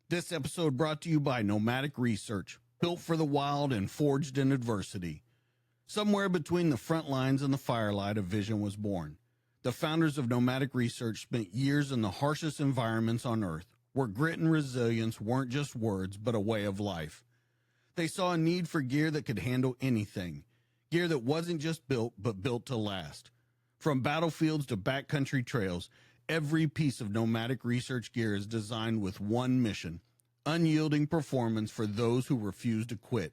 This episode brought to you by Nomadic Research, built for the wild and forged in adversity. Somewhere between the front lines and the firelight, a vision was born. The founders of Nomadic Research spent years in the harshest environments on Earth, where grit and resilience weren't just words, but a way of life. They saw a need for gear that could handle anything, gear that wasn't just built, but built to last. From battlefields to backcountry trails, every piece of Nomadic Research gear is designed with one mission: unyielding performance for those who refuse to quit.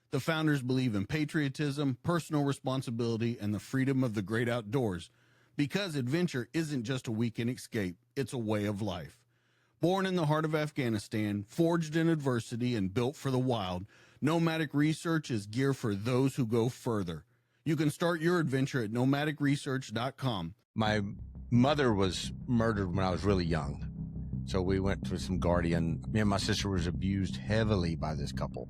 The founders believe in patriotism, personal responsibility, and the freedom of the great outdoors, because adventure isn't just a weekend escape, it's a way of life. Born in the heart of Afghanistan, forged in adversity, and built for the wild, Nomadic Research is gear for those who go further. You can start your adventure at nomadicresearch.com. My mother was murdered when I was really young. So we went to some guardian. Me and my sister was abused heavily by this couple.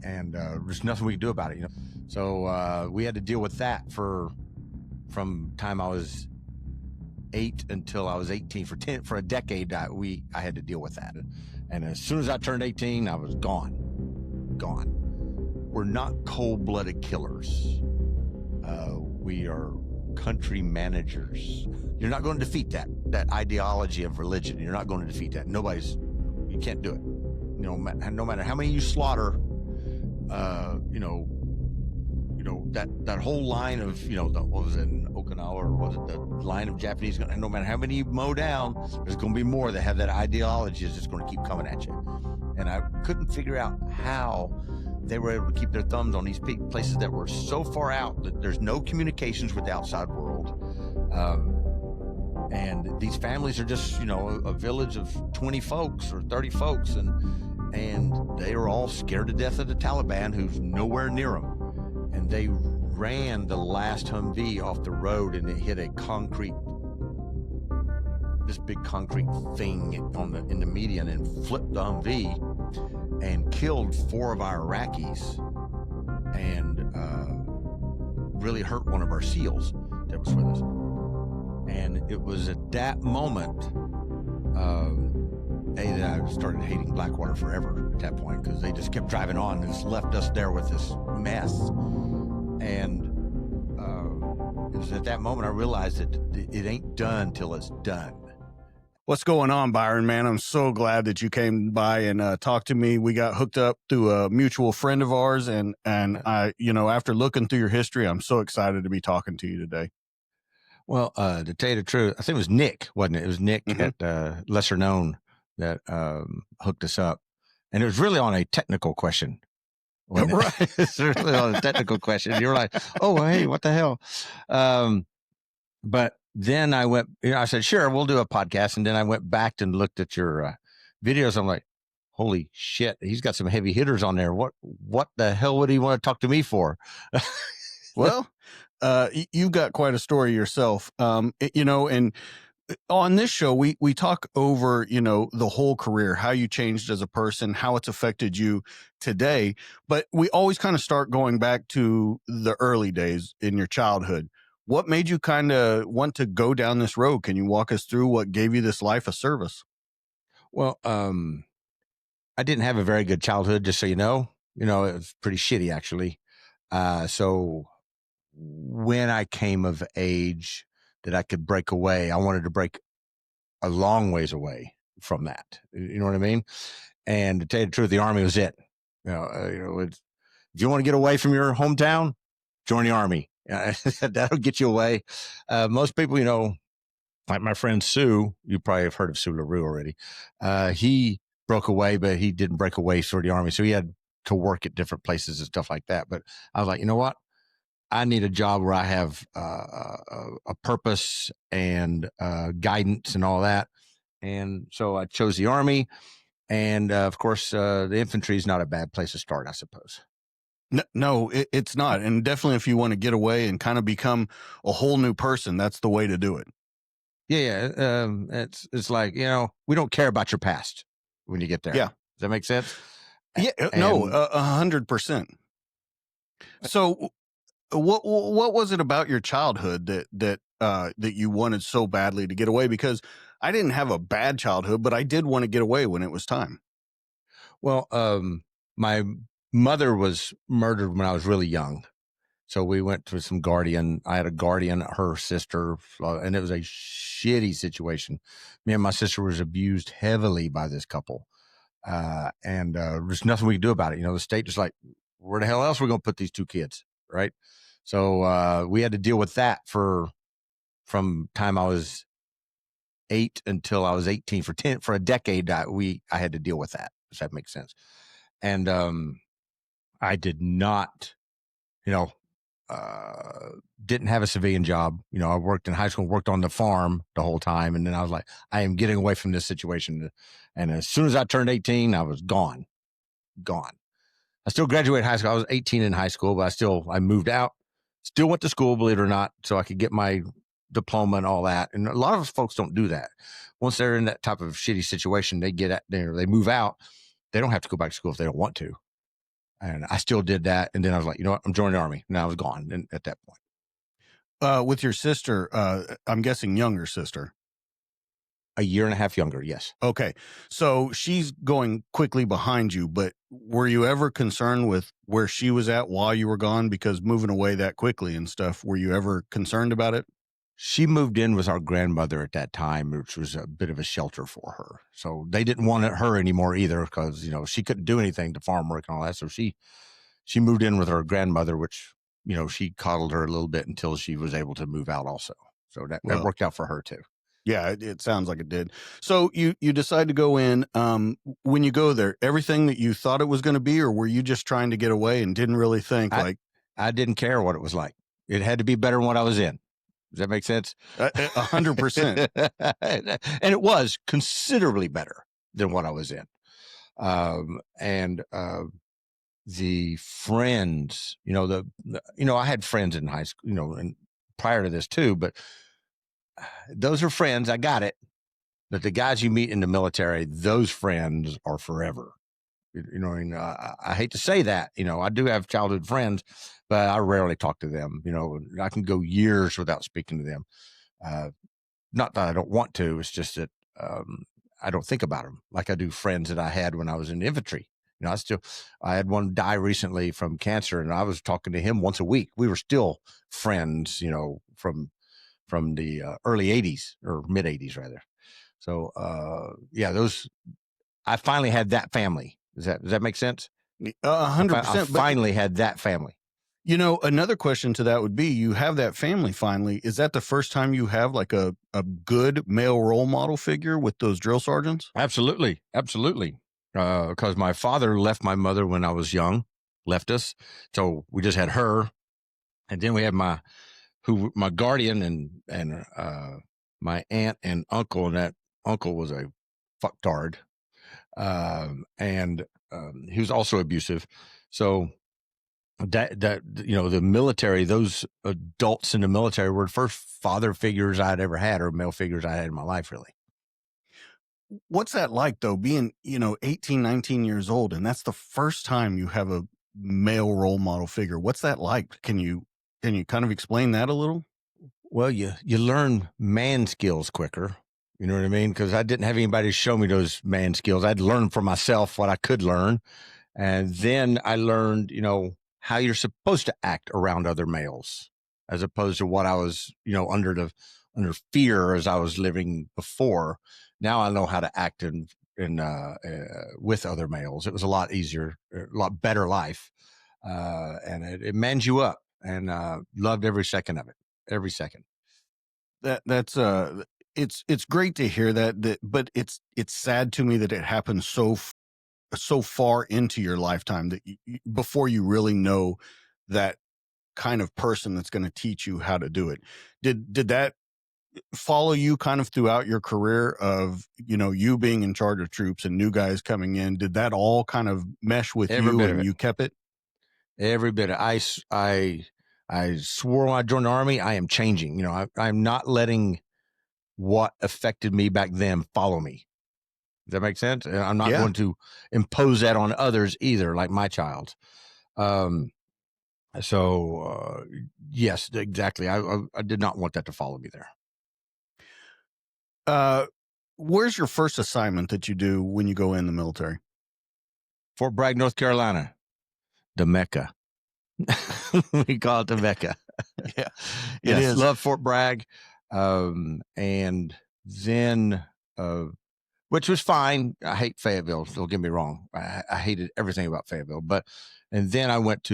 And there's nothing we could do about it, you know. So we had to deal with that from time I was 8 until I was 18. For a decade, I had to deal with that. And as soon as I turned 18, I was gone. We're not cold-blooded killers. We are country managers. You're not going to defeat that ideology of religion. You're not going to defeat that. You can't do it. You know, no matter how many you slaughter, that whole line of, what was it in Okinawa, or was it the line of Japanese, no matter how many you mow down, there's going to be more that have that ideology is just going to keep coming at you. And I couldn't figure out how they were able to keep their thumbs on these places that were so far out that there's no communications with the outside world. And these families are just, a village of 20 folks or 30 folks. And they are all scared to death of the Taliban, who's nowhere near them. And they ran the last Humvee off the road, and it hit this big concrete thing in the median, and flipped the Humvee and killed 4 of our Iraqis, and really hurt one of our SEALs that was with us. And it was at that moment that I started hating Blackwater forever at that point, because they just kept driving on and just left us there with this mess. And it was at that moment I realized that it ain't done till it's done. What's going on, Byron, man? I'm so glad that you came by and talked to me. We got hooked up through a mutual friend of ours, and I, after looking through your history, I'm so excited to be talking to you today. Well, to tell you the truth, I think it was Nick, wasn't it? It was Nick at Lesser Known that hooked us up, and it was really on a technical question. Right, it's really on a technical question. You're like, oh, hey, what the hell? But then I went, I said, sure, we'll do a podcast. And then I went back and looked at your videos. I'm like, holy shit, he's got some heavy hitters on there. What the hell would he want to talk to me for? Well, you've got quite a story yourself. And on this show, we talk over, the whole career, how you changed as a person, how it's affected you today. But we always kind of start going back to the early days in your childhood. What made you kind of want to go down this road? Can you walk us through what gave you this life of service? Well, I didn't have a very good childhood, just so you know. It was pretty shitty, actually. So when I came of age that I could break away, I wanted to break a long ways away from that. You know what I mean? And to tell you the truth, the Army was it. If you want to get away from your hometown, join the Army. That'll get you away. Most people, like my friend Sue, you probably have heard of Sue LaRue already. He broke away, but he didn't break away for the Army. So he had to work at different places and stuff like that. But I was like, you know what? I need a job where I have a purpose and guidance and all that. And so I chose the Army. And of course, the infantry is not a bad place to start, I suppose. No, it's not. And definitely if you want to get away and kind of become a whole new person, that's the way to do it. Yeah. It's like, we don't care about your past when you get there. Yeah. Does that make sense? Yeah. No, 100%. So what was it about your childhood that you wanted so badly to get away? Because I didn't have a bad childhood, but I did want to get away when it was time. Well, my mother was murdered when I was really young. So we went to some guardian. I had a guardian, her sister, and it was a shitty situation. Me and my sister was abused heavily by this couple. And there's nothing we could do about it. The state just like, where the hell else are we going to put these two kids? Right. So we had to deal with that from time I was 8 until I was 18 for a decade. I had to deal with that. Does that make sense? And I did not, didn't have a civilian job. I worked in high school, worked on the farm the whole time. And then I was like, I am getting away from this situation. And as soon as I turned 18, I was gone. I still graduated high school. I was 18 in high school, but I moved out, still went to school, believe it or not, so I could get my diploma and all that. And a lot of folks don't do that. Once they're in that type of shitty situation, they move out. They don't have to go back to school if they don't want to. And I still did that. And then I was like, you know what? I'm joining the Army. And I was gone at that point. With your sister, I'm guessing younger sister. A year and a half younger, yes. Okay. So she's going quickly behind you, but were you ever concerned with where she was at while you were gone? Because moving away that quickly and stuff, were you ever concerned about it? She moved in with our grandmother at that time, which was a bit of a shelter for her. So they didn't want her anymore either because, she couldn't do anything to farm work and all that. So she moved in with her grandmother, which, she coddled her a little bit until she was able to move out also. So that worked out for her too. Yeah, it sounds like it did. So you decide to go in. When you go there, everything that you thought it was going to be, or were you just trying to get away and didn't really think I didn't care what it was like. It had to be better than what I was in. Does that make sense? 100%. And it was considerably better than what I was in. The friends, I had friends in high school, and prior to this too, but those are friends. I got it. But the guys you meet in the military, those friends are forever. I hate to say that, I do have childhood friends, but I rarely talk to them. I can go years without speaking to them. Not that I don't want to. It's just that I don't think about them like I do friends that I had when I was in infantry. I had one die recently from cancer, and I was talking to him once a week. We were still friends, from the early 80s or mid 80s rather. So, I finally had that family. Does that make sense? 100%. I finally had that family. Another question to that would be, you have that family finally. Is that the first time you have like a good male role model figure with those drill sergeants? Absolutely. Because my father left my mother when I was young, left us. So we just had her. And then we had my guardian and my aunt and uncle, and that uncle was a fucktard. He was also abusive. So that the military, those adults in the military were the first father figures I'd ever had, or male figures I had in my life, really. What's that like though, being 18, 19 years old, and that's the first time you have a male role model figure? What's that like? Can you kind of explain that a little? Well, you learn man skills quicker. You know what I mean? Because I didn't have anybody to show me those man skills. I'd learn for myself what I could learn. And then I learned, how you're supposed to act around other males, as opposed to what I was, under fear as I was living before. Now I know how to act with other males. It was a lot easier, a lot better life. And it mans you up, and loved every second of it. Every second. That's it's great to hear that, but it's sad to me that it happens so far into your lifetime that before you really know that kind of person that's going to teach you how to do it. Did that follow you kind of throughout your career of, you being in charge of troops and new guys coming in? Did that all kind of mesh with you and you kept it? Every bit. I swore when I joined the Army, I am changing. I'm not letting what affected me back then follow me. Does that make sense? I'm not going to impose that on others either, like my child. Yes, exactly. I did not want that to follow me there. where's your first assignment that you do when you go in the military? Fort Bragg, North Carolina, the Mecca. We call it the Mecca. Yeah, yes, it is. Love Fort Bragg. And then, which was fine. I hate Fayetteville. Don't get me wrong. I hated everything about Fayetteville. And then I went,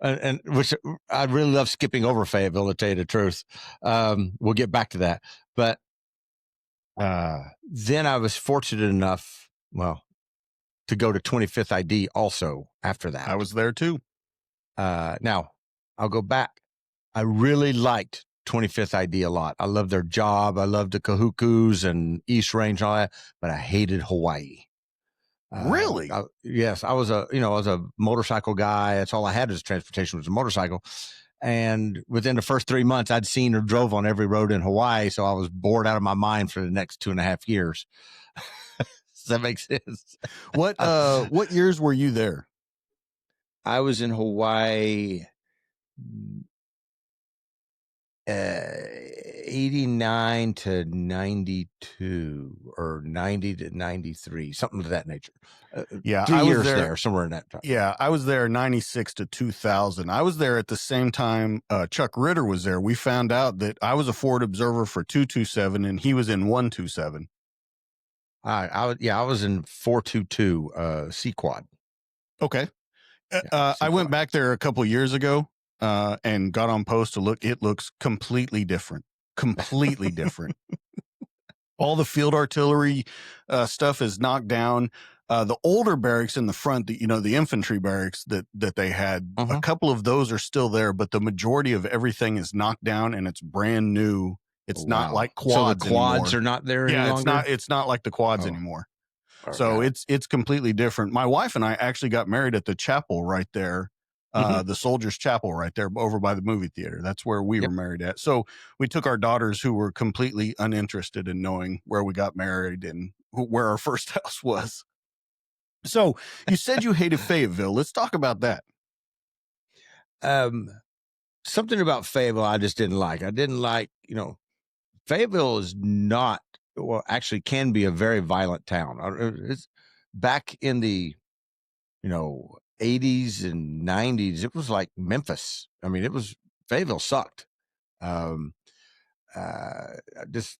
and which I really love skipping over Fayetteville, to tell you the truth. We'll get back to that. But then I was fortunate enough, to go to 25th ID also after that. I was there too. Now, I'll go back. I really liked 25th ID a lot. I loved their job. I loved the Kahukus and East Range and all that, but I hated Hawaii. Really? Yes. I was a motorcycle guy. That's all I had as transportation was a motorcycle. And within the first 3 months, I'd seen or drove on every road in Hawaii. So I was bored out of my mind for the next 2.5 years. Does that make sense? What years were you there? I was in Hawaii 89 to 92 or 90 to 93, something of that nature. Yeah, 3 years there, somewhere in that time. Yeah, I was there 96 to 2000. I was there at the same time Chuck Ritter was there. We found out that I was a forward observer for 227 and he was in 127. I was in 422 C quad. Okay. I went back there a couple years ago and got on post to look. It looks completely different. Completely different. All the field artillery stuff is knocked down. The older barracks in the front, the infantry barracks that they had, a couple of those are still there, but the majority of everything is knocked down and it's brand new. It's not like quads. So the quads anymore. are not there any longer? It's not like the quads anymore. So right. it's completely different. My wife and I actually got married at the chapel right there, the Soldiers Chapel right there over by the movie theater. That's where we were married at. So we took our daughters who were completely uninterested in knowing where we got married and where our first house was. So you said you hated Fayetteville. Let's talk about that. Something about Fayetteville I just didn't like. I didn't like, Fayetteville is not, actually can be a very violent town. It's back in the, 80s and 90s. It was like Memphis. I mean, Fayetteville sucked. I just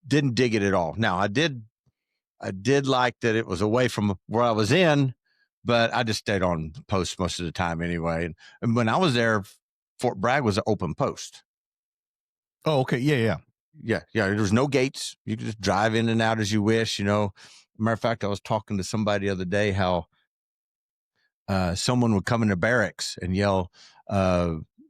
didn't dig it at all. Now I did like that it was away from where I was in, but I just stayed on post most of the time anyway. And when I was there, Fort Bragg was an open post. Oh, okay. Yeah. There was no gates. You could just drive in and out as you wish. Matter of fact, I was talking to somebody the other day how someone would come into barracks and yell,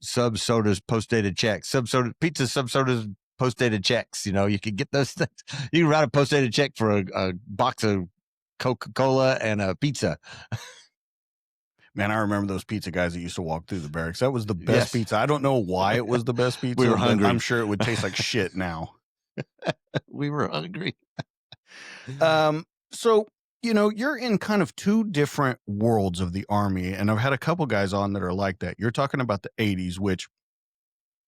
sub sodas, post dated checks, sub sodas, post dated checks. You could get those things. You can write a post dated check for a box of Coca-Cola and a pizza. Man, I remember those pizza guys that used to walk through the barracks. That was the best pizza. I don't know why it was the best pizza. We were hungry. I'm sure it would taste like shit now. We were hungry. So, you're in kind of two different worlds of the Army, and I've had a couple guys on that are like that. You're talking about the 80s, which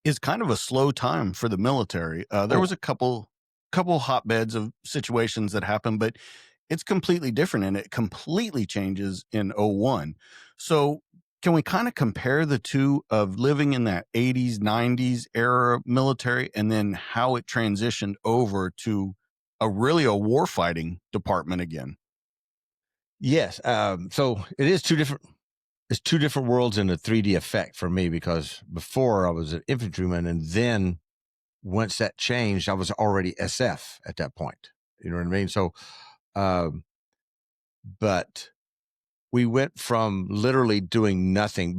is kind of a slow time for the military. There was a couple hotbeds of situations that happened, but it's completely different and it completely changes in 01. So can we kind of compare the two of living in that 80s, 90s era military and then how it transitioned over to a warfighting department again? Yes. So it is it's two different worlds in a 3D effect for me, because before I was an infantryman, and then once that changed, I was already SF at that point. You know what I mean? So, but we went from literally doing nothing,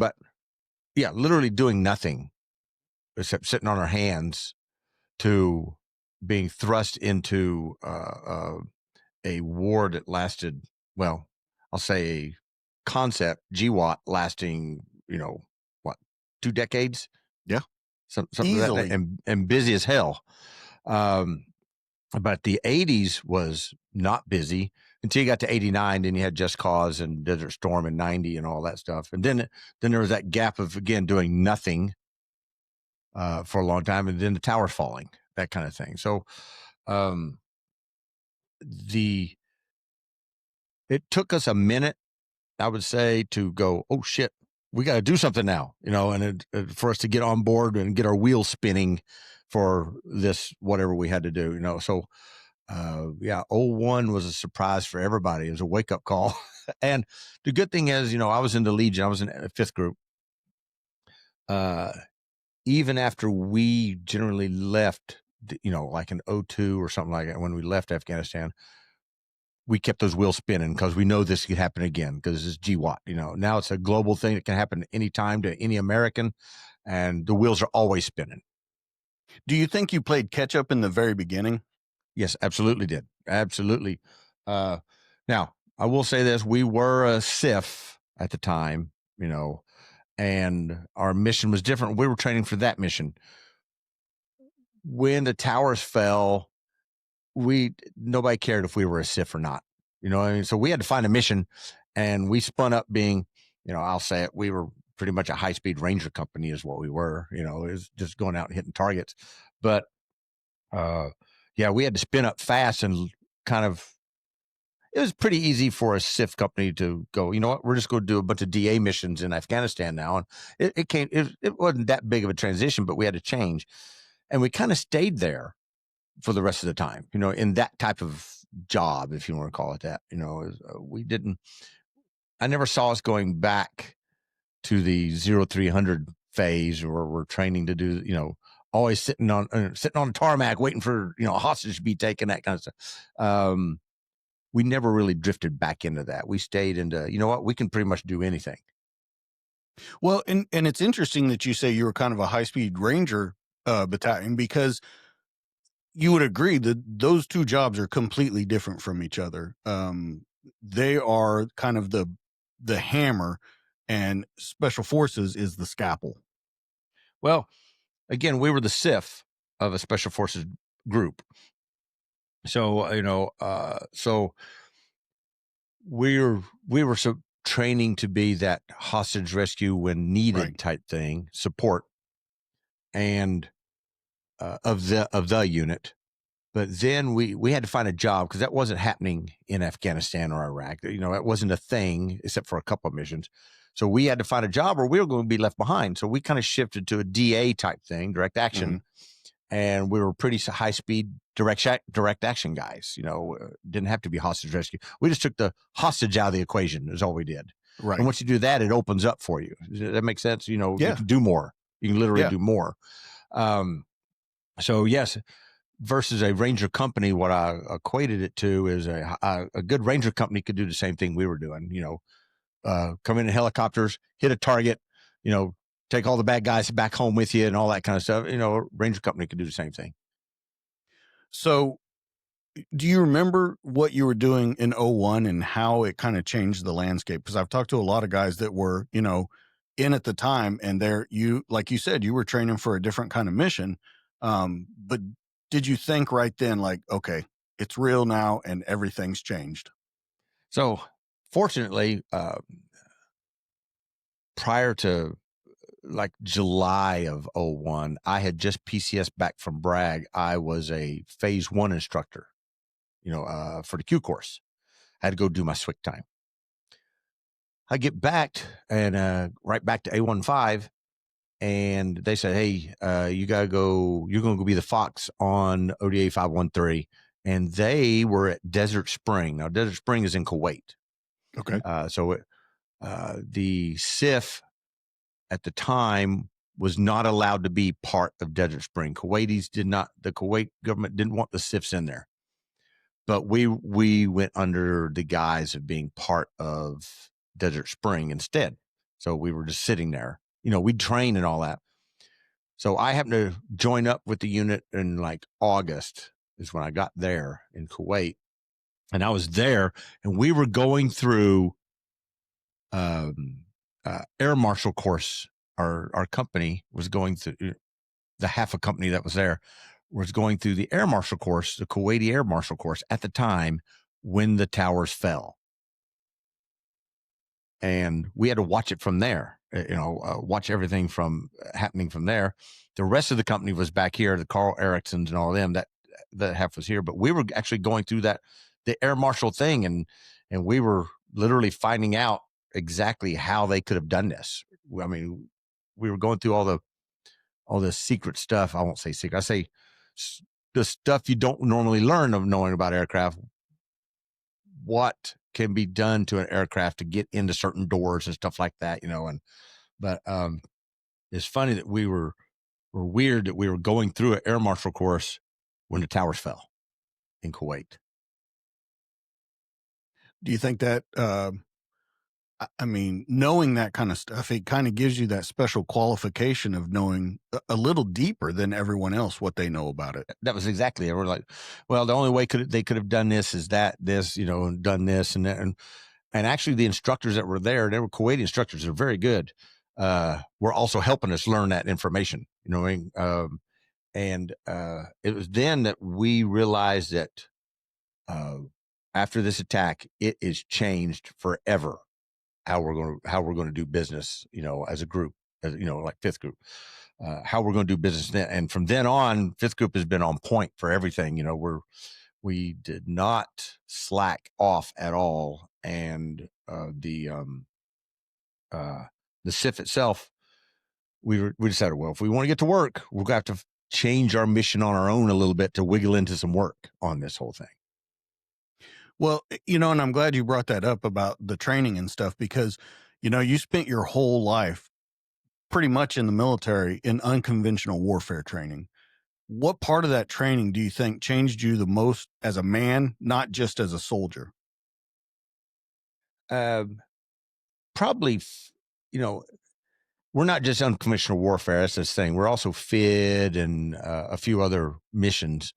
except sitting on our hands, to being thrust into a war that lasted, I'll say a concept, GWOT, lasting, 2 decades? Yeah. Something easily. Like that, and busy as hell. But the 80s was not busy until you got to 89. Then you had Just Cause and Desert Storm in 90 and all that stuff. And then there was that gap of, again, doing nothing for a long time. And then the towers falling, that kind of thing. So It took us a minute, I would say, to go, oh shit, we got to do something now, and for us to get on board and get our wheels spinning for this, whatever we had to do, So, 01 was a surprise for everybody. It was a wake up call. And the good thing is, I was in the Legion. I was in a 5th group. Even after we generally left, like in 02 or something like that, when we left Afghanistan, we kept those wheels spinning because we know this could happen again because it's GWOT. Now it's a global thing that can happen anytime to any American, and the wheels are always spinning. Do you think you played catch up in the very beginning? Yes, absolutely did. Absolutely. Now, I will say this. We were a CIF at the time, and our mission was different. We were training for that mission. When the towers fell, nobody cared if we were a CIF or not. So we had to find a mission, and we spun up being, I'll say it, we were pretty much a high-speed Ranger company is what we were. It was just going out and hitting targets. But we had to spin up fast and it was pretty easy for a CIF company to go, you know what, we're just going to do a bunch of DA missions in Afghanistan now. And it wasn't that big of a transition, but we had to change. And we kind of stayed there for the rest of the time, in that type of job, if you want to call it that. I never saw us going back to the 0300 phase where we're training to do, always sitting on the tarmac waiting for, a hostage to be taken, that kind of stuff. We never really drifted back into that. We stayed into, we can pretty much do anything. Well, and it's interesting that you say you were kind of a high-speed Ranger battalion, because you would agree that those two jobs are completely different from each other. They are kind of the hammer, and Special Forces is the scalpel. Well, again, we were the CIF of a Special Forces group. So, so we were training to be that hostage rescue when needed type thing, support, and of the unit. But then we had to find a job because that wasn't happening in Afghanistan or Iraq. It wasn't a thing except for a couple of missions. So we had to find a job or we were going to be left behind. So we kind of shifted to a DA type thing, direct action. Mm-hmm. And we were pretty high speed direct action guys. Didn't have to be hostage rescue. We just took the hostage out of the equation is all we did. Right. And once you do that, it opens up for you. Does that make sense? You can do more. You can literally do more. So yes, versus a Ranger company, what I equated it to is a good Ranger company could do the same thing we were doing. Come in helicopters, hit a target, take all the bad guys back home with you and all that kind of stuff. Ranger company could do the same thing. So do you remember what you were doing in 01 and how it kind of changed the landscape? Because I've talked to a lot of guys that were, in at the time, and like you said, you were training for a different kind of mission. But did you think right then, like, okay, it's real now and everything's changed? So fortunately, prior to like July of 01, I had just PCS back from Bragg. I was a phase 1 instructor, for the Q course. I had to go do my SWIC time. I get back and right back to A15, and they said, hey, you got to go, you're going to go be the Fox on ODA 513. And they were at Desert Spring. Now, Desert Spring is in Kuwait. Okay. So the CIF at the time was not allowed to be part of Desert Spring. The Kuwait government didn't want the CIFs in there. But we went under the guise of being part of Desert Spring instead. So we were just sitting there. We'd train and all that. So I happened to join up with the unit in like August is when I got there in Kuwait. And I was there and we were going through air marshal course. Our company was going through, the half a company that was there was going through the air marshal course, the Kuwaiti air marshal course at the time when the towers fell. And we had to watch it from there, watch everything from happening from there. The rest of the company was back here, the Carl Ericksons and all of them. that half was here, but we were actually going through the air marshal thing, and we were literally finding out exactly how they could have done this. I mean, we were going through all the secret stuff. I won't say secret. I say the stuff you don't normally learn of knowing about aircraft. What can be done to an aircraft to get into certain doors and stuff like that, but it's funny that we were weird that we were going through an air marshal course when the towers fell in Kuwait. Do you think that, I mean, knowing that kind of stuff, it kind of gives you that special qualification of knowing a little deeper than everyone else what they know about it? That was exactly it. We're like, well, the only way they could have done this is this, and done this and that. And actually the instructors that were there, they were Kuwaiti instructors, they're very good. Were also helping us learn that information, and it was then that we realized that after this attack, it is changed forever how we're going to do business, as a group, like fifth group, how we're going to do business then. And from then on, fifth group has been on point for everything. We did not slack off at all, and the CIF itself, we decided, well, if we want to get to work, we're going to have to change our mission on our own a little bit to wiggle into some work on this whole thing. Well, and I'm glad you brought that up about the training and stuff, because, you spent your whole life pretty much in the military in unconventional warfare training. What part of that training do you think changed you the most as a man, not just as a soldier? Probably, we're not just unconventional warfare. That's this thing. We're also FID and a few other missions.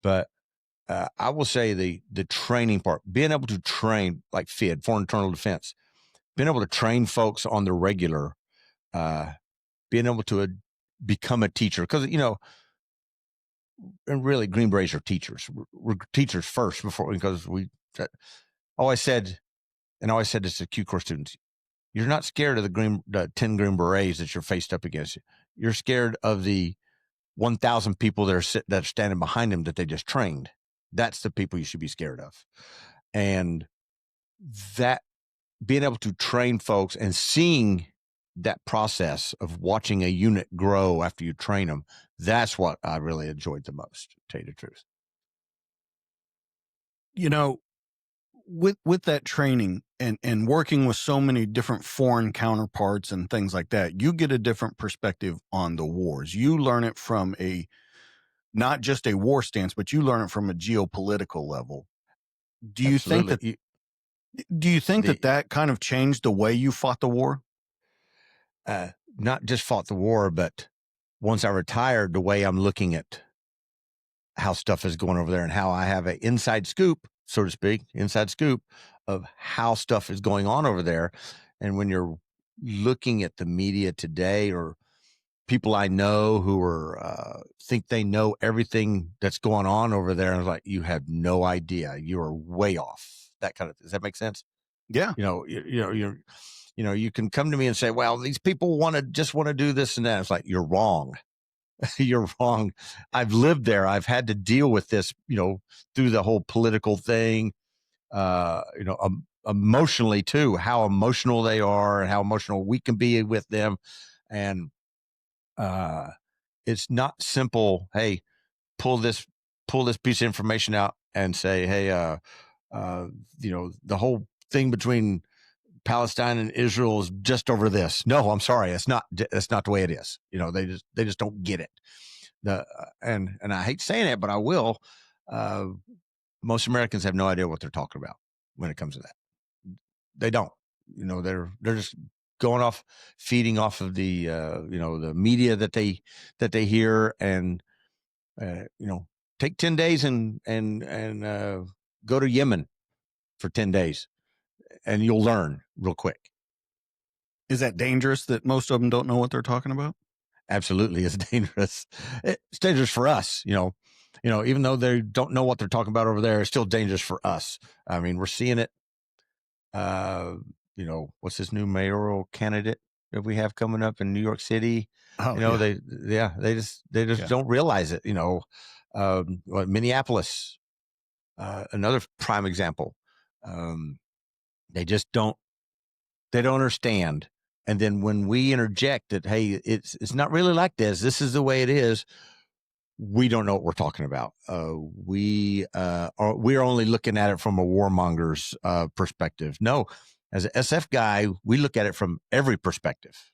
But I will say the training part, being able to train like FID, Foreign Internal Defense, being able to train folks on the regular, being able to become a teacher, because, and really Green Berets are teachers. We're teachers first because we always said this to Q Corps students. You're not scared of the 10 Green Berets that you're faced up against. You're scared of the 1,000 people that are standing behind them that they just trained. That's the people you should be scared of. And that being able to train folks and seeing that process of watching a unit grow after you train them, that's what I really enjoyed the most, to tell you the truth. With that training and working with so many different foreign counterparts and things like that, you get a different perspective on the wars. You learn it from not just a war stance, but you learn it from a geopolitical level. Do you Absolutely. think that kind of changed the way you fought the war? Not just fought the war, but once I retired, the way I'm looking at how stuff is going over there and how I have an inside scoop, so to speak, of how stuff is going on over there. And when you're looking at the media today, or people I know who are think they know everything that's going on over there, and it's like, you have no idea. You are way off. That kind of, does that make sense? Yeah. You can come to me and say, well, these people want to do this and that. It's like, you're wrong. You're wrong. I've lived there. I've had to deal with this, through the whole political thing, emotionally too, how emotional they are and how emotional we can be with them. And it's not simple. Hey, pull this piece of information out and say, hey, the whole thing between Palestine and Israel is just over this. No, I'm sorry. That's not the way it is. They just don't get it. And I hate saying it, but I will. Most Americans have no idea what they're talking about when it comes to that. They don't. They're just going off, feeding off of the the media that they hear, and take 10 days and go to Yemen for 10 days. And you'll learn real quick. Is that dangerous that most of them don't know what they're talking about? Absolutely. It's dangerous. It's dangerous for us, even though they don't know what they're talking about over there, it's still dangerous for us. I mean, we're seeing it. What's this new mayoral candidate that we have coming up in New York City? Oh, they just don't realize it. Minneapolis, another prime example. They just don't understand. And then when we interject that, hey, it's not really like this. This is the way it is. We don't know what we're talking about. We're only looking at it from a warmonger's perspective. No, as an SF guy, we look at it from every perspective.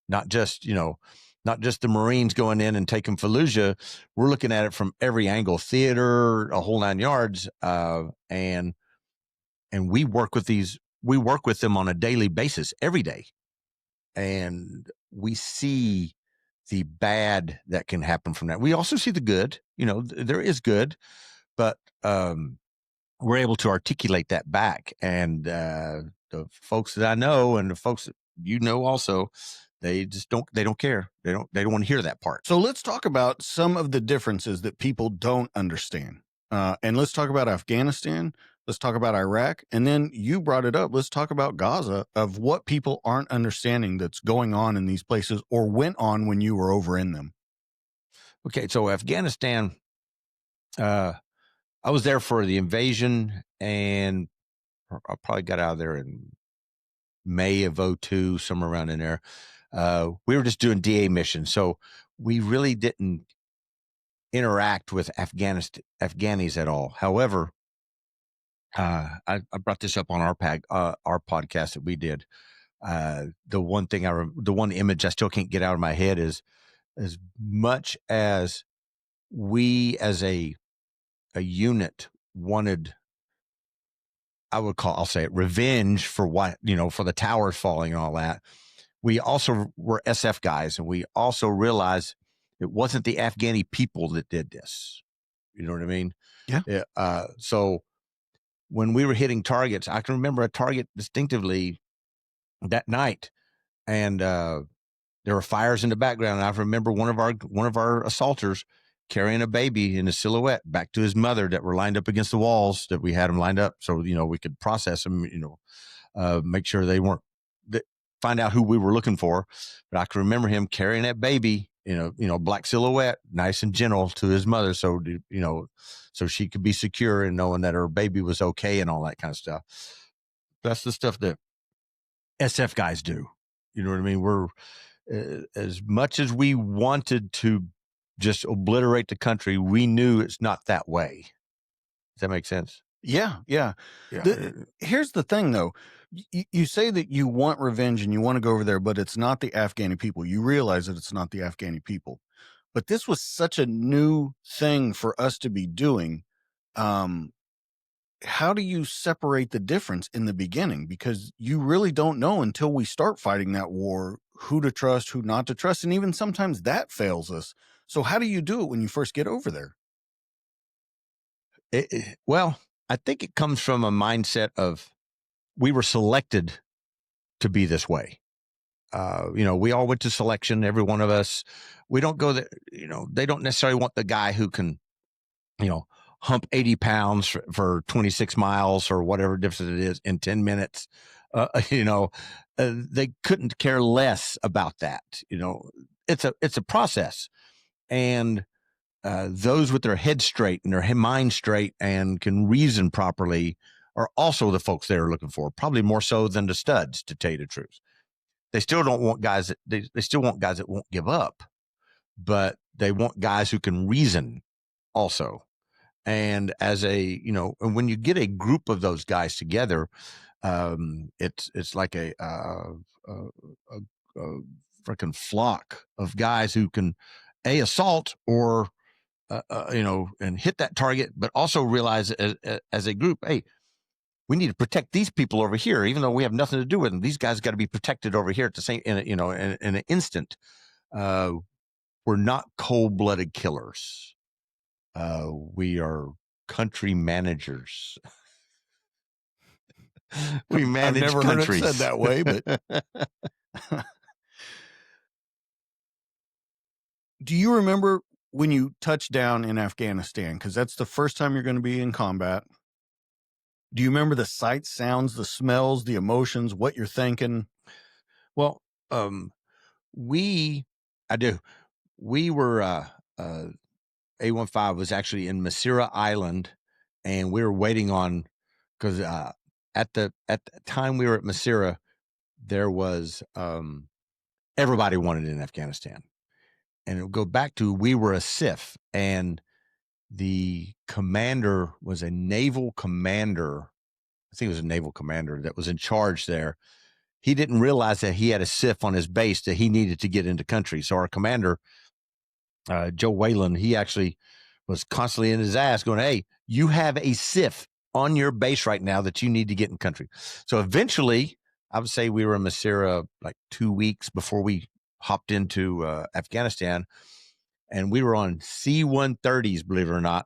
Not just the Marines going in and taking Fallujah. We're looking at it from every angle, theater, a whole 9 yards. And we work with them on a daily basis, every day. And we see the bad that can happen from that. We also see the good. There is good, but we're able to articulate that back. And the folks that I know and the folks that also, they just don't care. They don't want to hear that part. So let's talk about some of the differences that people don't understand. And let's talk about Afghanistan. Let's talk about Iraq. And then you brought it up. Let's talk about Gaza, of what people aren't understanding that's going on in these places or went on when you were over in them. Okay. So Afghanistan, I was there for the invasion, and I probably got out of there in May of 2002, somewhere around in there. We were just doing DA missions. So we really didn't interact with Afghanis at all. However, I brought this up on our podcast that we did. The one image I still can't get out of my head is, as much as we as a unit wanted, I'll say it, revenge for for the towers falling and all that. We also were SF guys, and we also realized it wasn't the Afghani people that did this. You know what I mean? Yeah. So when we were hitting targets, I can remember a target distinctively that night, and there were fires in the background. And I remember one of our assaulters carrying a baby in a silhouette back to his mother that were lined up against the walls that we had them lined up. So, we could process them, make sure they weren't, find out who we were looking for. But I can remember him carrying that baby, black silhouette, nice and gentle, to his mother. So, so she could be secure in knowing that her baby was okay and all that kind of stuff. That's the stuff that SF guys do. You know what I mean? We're, as much as we wanted to just obliterate the country, we knew it's not that way. Does that make sense? Yeah. Here's the thing, though. You say that you want revenge and you want to go over there, but it's not the Afghani people. You realize that it's not the Afghani people. But this was such a new thing for us to be doing. How do you separate the difference in the beginning? Because you really don't know until we start fighting that war who to trust, who not to trust. And even sometimes that fails us. So how do you do it when you first get over there? Well, I think it comes from a mindset of, we were selected to be this way. We all went to selection, every one of us. We don't go there, they don't necessarily want the guy who can, hump 80 pounds for 26 miles or whatever difference it is in 10 minutes. They couldn't care less about that. It's a process. And those with their head straight and their mind straight and can reason properly are also the folks they're looking for, probably more so than the studs, to tell you the truth. They still don't want guys that they still want guys that won't give up, but they want guys who can reason also. And as and when you get a group of those guys together, it's like a freaking flock of guys who can assault or and hit that target, but also realize as a group, hey, we need to protect these people over here, even though we have nothing to do with them. These guys got to be protected over here at the same, in an instant. We're not cold-blooded killers. We are country managers. We manage I've never countries. heard it said that way, but do you remember when you touched down in Afghanistan? Because that's the first time you're going to be in combat. Do you remember the sights, sounds, the smells, the emotions, what you're thinking? Well, I do. We were A-15 was actually in Masira Island, and we were waiting on, because at the time we were at Masira, there was everybody wanted in Afghanistan. And it would go back to, we were a CIF, and the commander was a naval commander. I think it was a naval commander that was in charge there. He didn't realize that he had a CIF on his base that he needed to get into country. So our commander, Joe Whalen, he actually was constantly in his ass going, hey, you have a CIF on your base right now that you need to get in country. So eventually, I would say we were in Masira like 2 weeks before we hopped into Afghanistan, and we were on C-130s, believe it or not.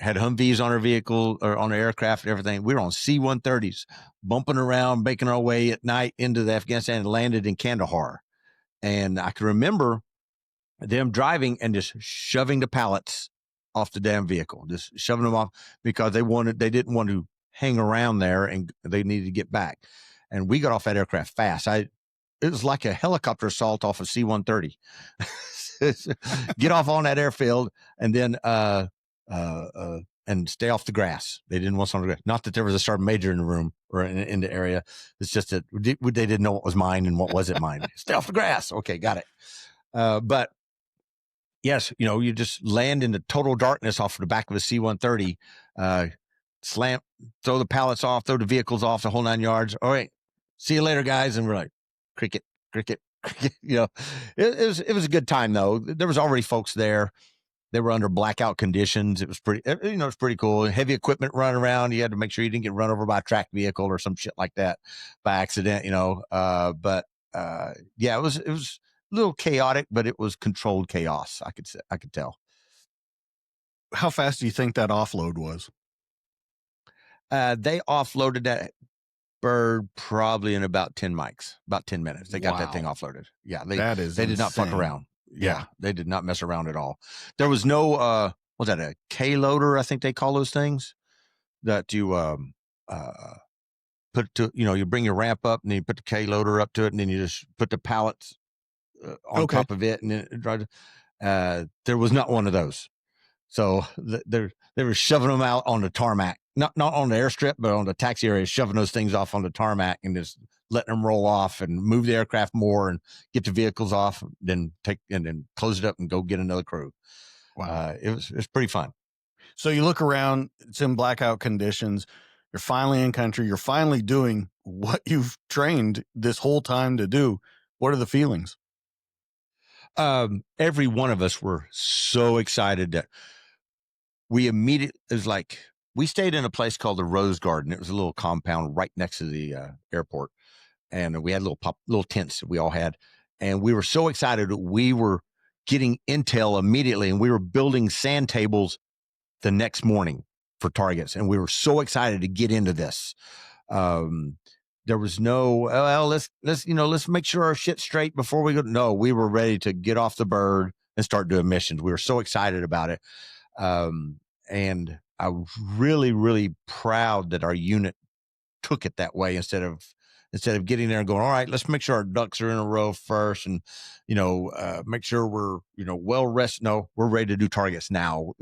Had Humvees on our vehicle or on our aircraft and everything. We were on C-130s, bumping around, making our way at night into Afghanistan, and landed in Kandahar. And I can remember them driving and just shoving the pallets off the damn vehicle, just shoving them off, because they didn't want to hang around there, and they needed to get back. And we got off that aircraft fast. It was like a helicopter assault off a C-130. Get off on that airfield, and then and stay off the grass. They didn't want something to grass. Not that there was a sergeant major in the room or in the area. It's just that they didn't know what was mine and what wasn't mine. Stay off the grass. Okay, got it. But yes, you just land in the total darkness off the back of a C-130, slam, throw the pallets off, throw the vehicles off, the whole 9 yards. All right, see you later, guys. And we're like, cricket. It was a good time though. There was already folks there. They were under blackout conditions. It was it's pretty cool. Heavy equipment running around. You had to make sure you didn't get run over by a tracked vehicle or some shit like that by accident, but yeah, it was a little chaotic, but it was controlled chaos. I could tell. How fast do you think that offload was? They offloaded that bird probably in about 10 minutes. They got that thing offloaded. Yeah. They did not fuck around. Yeah. They did not mess around at all. There was no, what's that, a K loader? I think they call those things that you, put to, you bring your ramp up and then you put the K loader up to it, and then you just put the pallets on top of it. And then there was not one of those. So they were shoving them out on the tarmac, not on the airstrip, but on the taxi area, shoving those things off on the tarmac and just letting them roll off and move the aircraft more and get the vehicles off, then close it up and go get another crew. Wow. It was pretty fun. So you look around, it's in blackout conditions. You're finally in country. You're finally doing what you've trained this whole time to do. What are the feelings? Every one of us were so excited that it was like, we stayed in a place called the Rose Garden. It was a little compound right next to the airport. And we had little tents that we all had. And we were so excited that we were getting intel immediately, and we were building sand tables the next morning for targets. And we were so excited to get into this. There was no, let's make sure our shit's straight before we go. No, we were ready to get off the bird and start doing missions. We were so excited about it. And I was really, really proud that our unit took it that way, instead of getting there and going, all right, let's make sure our ducks are in a row first, and make sure we're well rested. No, we're ready to do targets now.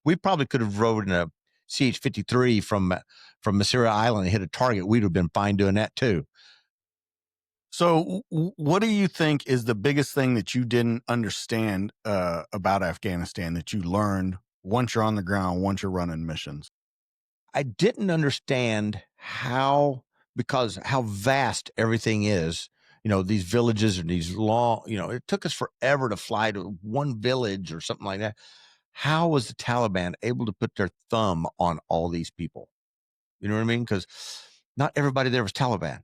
We probably could have rode in a CH-53 from Masira Island and hit a target. We'd have been fine doing that too. So what do you think is the biggest thing that you didn't understand about Afghanistan that you learned once you're on the ground, once you're running missions? I didn't understand how vast everything is. These villages and these long, it took us forever to fly to one village or something like that. How was the Taliban able to put their thumb on all these people? You know what I mean? Because not everybody there was Taliban.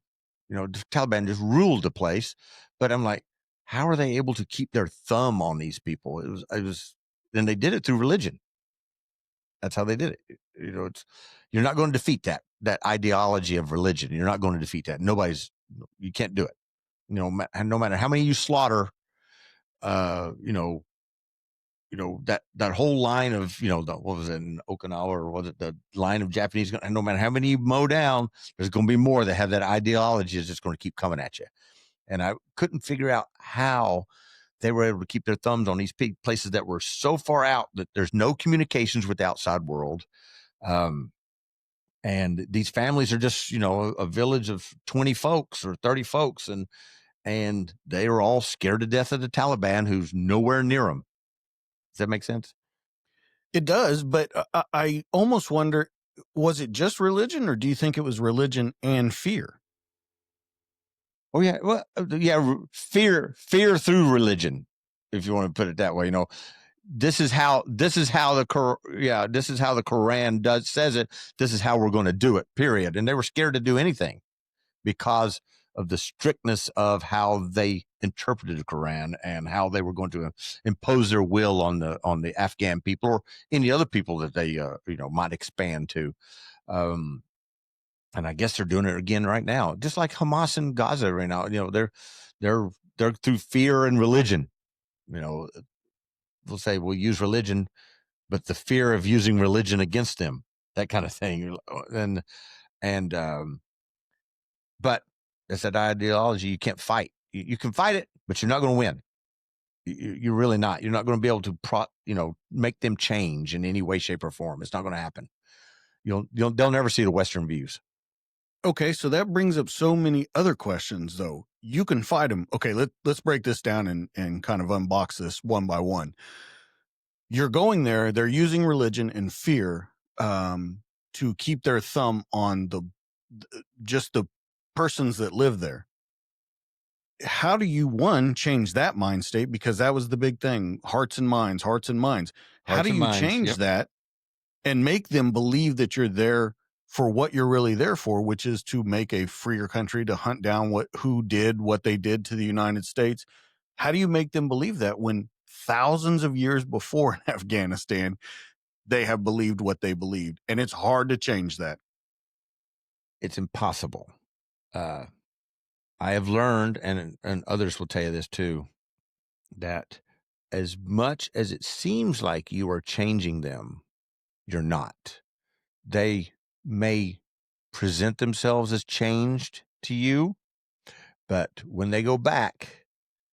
The Taliban just ruled the place. But I'm like, how are they able to keep their thumb on these people? It was, and they did it through religion. That's how they did it. You're not going to defeat that ideology of religion. You're not going to defeat that. You can't do it. No matter how many you slaughter, that whole line of, what was it in Okinawa, or was it the line of Japanese, and no matter how many you mow down, there's going to be more that have that ideology is just going to keep coming at you. And I couldn't figure out how they were able to keep their thumbs on these places that were so far out that there's no communications with the outside world. And these families are just, a village of 20 folks or 30 folks, and they are all scared to death of the Taliban, who's nowhere near them. Does that make sense? It does, but I almost wonder, was it just religion, or do you think it was religion and fear? Oh yeah, well, yeah, fear through religion, if you want to put it that way. This is how the Quran says it. This is how we're going to do it. Period. And they were scared to do anything because of the strictness of how they interpreted the Quran and how they were going to impose their will on the Afghan people or any other people that they might expand to. And I guess they're doing it again right now, just like Hamas in Gaza right now. They're through fear and religion. They'll say we'll use religion, but the fear of using religion against them, that kind of thing. But it's that ideology you can't fight. You can fight it, but you're not going to win. You're really not. You're not going to be able to make them change in any way, shape, or form. It's not going to happen. They'll never see the Western views. Okay, so that brings up so many other questions, though. You can fight them. Okay, let's break this down and kind of unbox this one by one. You're going there. They're using religion and fear to keep their thumb on just the persons that live there. How do you, change that mind state? Because that was the big thing, hearts and minds. How do you change that and make them believe that you're there for what you're really there for, which is to make a freer country, to hunt down who did what they did to the United States? How do you make them believe that when thousands of years before in Afghanistan, they have believed what they believed? And it's hard to change that. It's impossible. I have learned, and others will tell you this too, that as much as it seems like you are changing them, you're not. They may present themselves as changed to you, but when they go back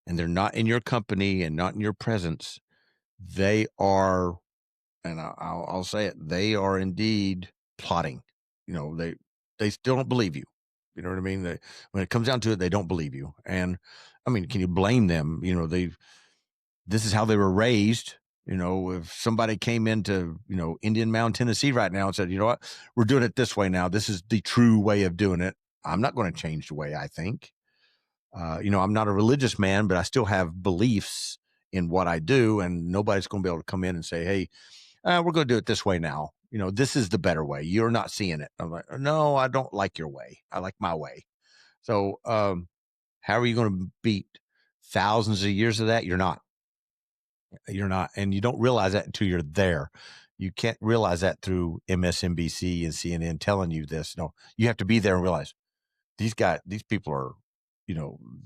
and they're not in your company and not in your presence, they are, and I'll say it, they are indeed plotting. They still don't believe you. You know what I mean? When it comes down to it, they don't believe you. And I mean, can you blame them? This is how they were raised. If somebody came into, Indian Mound, Tennessee right now and said, you know what, we're doing it this way now. This is the true way of doing it. I'm not going to change the way I think. I'm not a religious man, but I still have beliefs in what I do. And nobody's going to be able to come in and say, hey, we're going to do it this way now. This is the better way. You're not seeing it. I'm like, no, I don't like your way. I like my way. So how are you going to beat thousands of years of that? You're not. And you don't realize that until you're there. You can't realize that through MSNBC and CNN telling you this. No, you have to be there and realize these people are,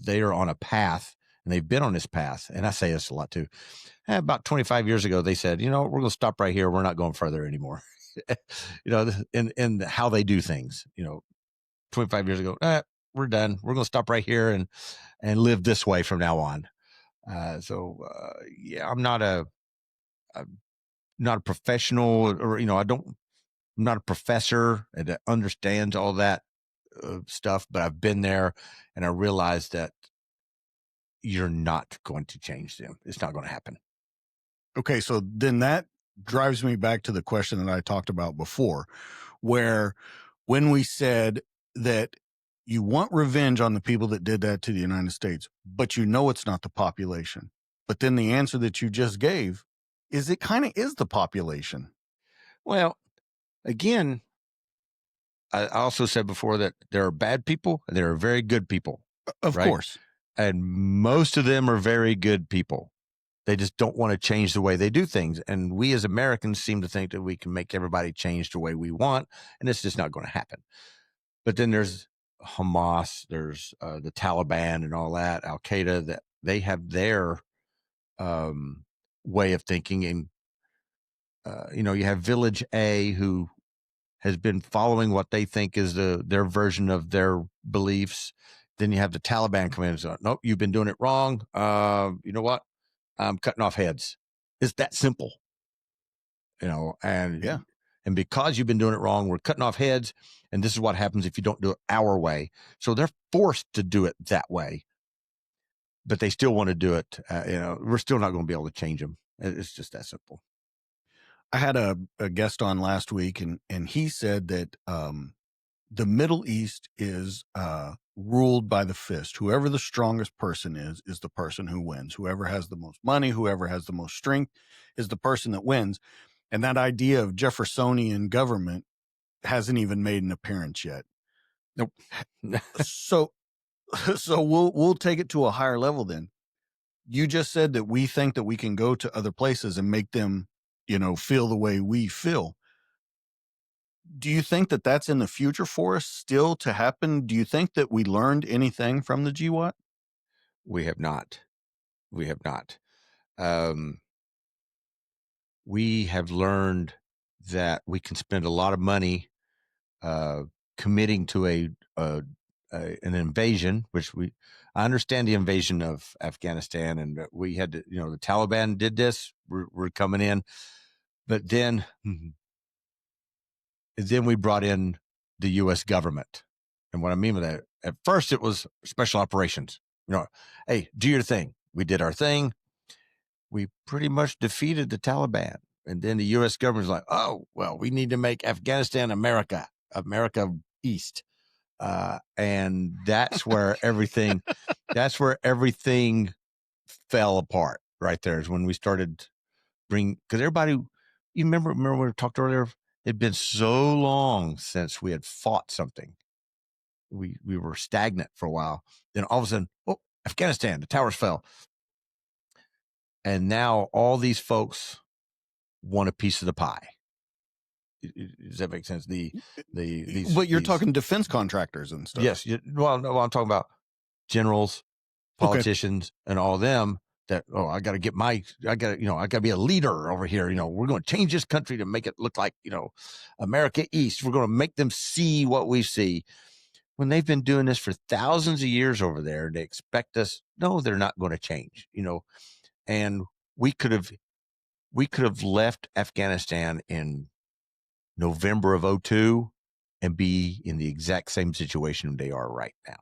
they are on a path, and they've been on this path. And I say this a lot too. About 25 years ago, they said, we're going to stop right here. We're not going further anymore. In how they do things, 25 years ago, we're done. We're going to stop right here and live this way from now on. I'm not a professional, or I'm not a professor that understands all that stuff, but I've been there, and I realized that you're not going to change them. It's not going to happen. Okay, so then that drives me back to the question that I talked about before, where when we said that you want revenge on the people that did that to the United States, but it's not the population. But then the answer that you just gave is it kind of is the population. Well, again, I also said before that there are bad people and there are very good people. Of course. And most of them are very good people. They just don't want to change the way they do things. And we as Americans seem to think that we can make everybody change the way we want, and it's just not going to happen. But then there's Hamas, there's the Taliban and all that, Al-Qaeda, that they have their way of thinking. And, you have Village A, who has been following what they think is their version of their beliefs. Then you have the Taliban come in and say, nope, you've been doing it wrong. You know what? I'm cutting off heads. It's that simple, and because you've been doing it wrong, we're cutting off heads. And this is what happens if you don't do it our way. So they're forced to do it that way, but they still want to do it. We're still not going to be able to change them. It's just that simple. I had a guest on last week, and he said that the Middle East is ruled by the fist. Whoever the strongest person is the person who wins. Whoever has the most money, whoever has the most strength is the person that wins. And that idea of Jeffersonian government hasn't even made an appearance yet. Nope. So we'll take it to a higher level then. You just said that we think that we can go to other places and make them, feel the way we feel. Do you think that that's in the future for us still to happen? Do you think that we learned anything from the GWOT? We have not. We have not. We have learned that we can spend a lot of money committing to an invasion, which I understand the invasion of Afghanistan, and we had to, the Taliban did this. We're coming in, but then we brought in the U.S. government. And what I mean by that, at first it was special operations. Hey, do your thing. We did our thing. We pretty much defeated the Taliban. And then the U.S. government was like, oh, well, we need to make Afghanistan America East. And that's where everything fell apart right there, is when we started because everybody, you remember when we talked earlier, it'd been so long since we had fought something. We were stagnant for a while. Then all of a sudden, Afghanistan, the towers fell. And now all these folks want a piece of the pie. Does that make sense? But you're talking defense contractors and stuff. Yes. Well, no, I'm talking about generals, politicians, and all of them that, I got to be a leader over here. We're going to change this country to make it look like, America East. We're going to make them see what we see. When they've been doing this for thousands of years over there, they expect us. No, they're not going to change, and we could have left Afghanistan in November of 2002 and be in the exact same situation they are right now.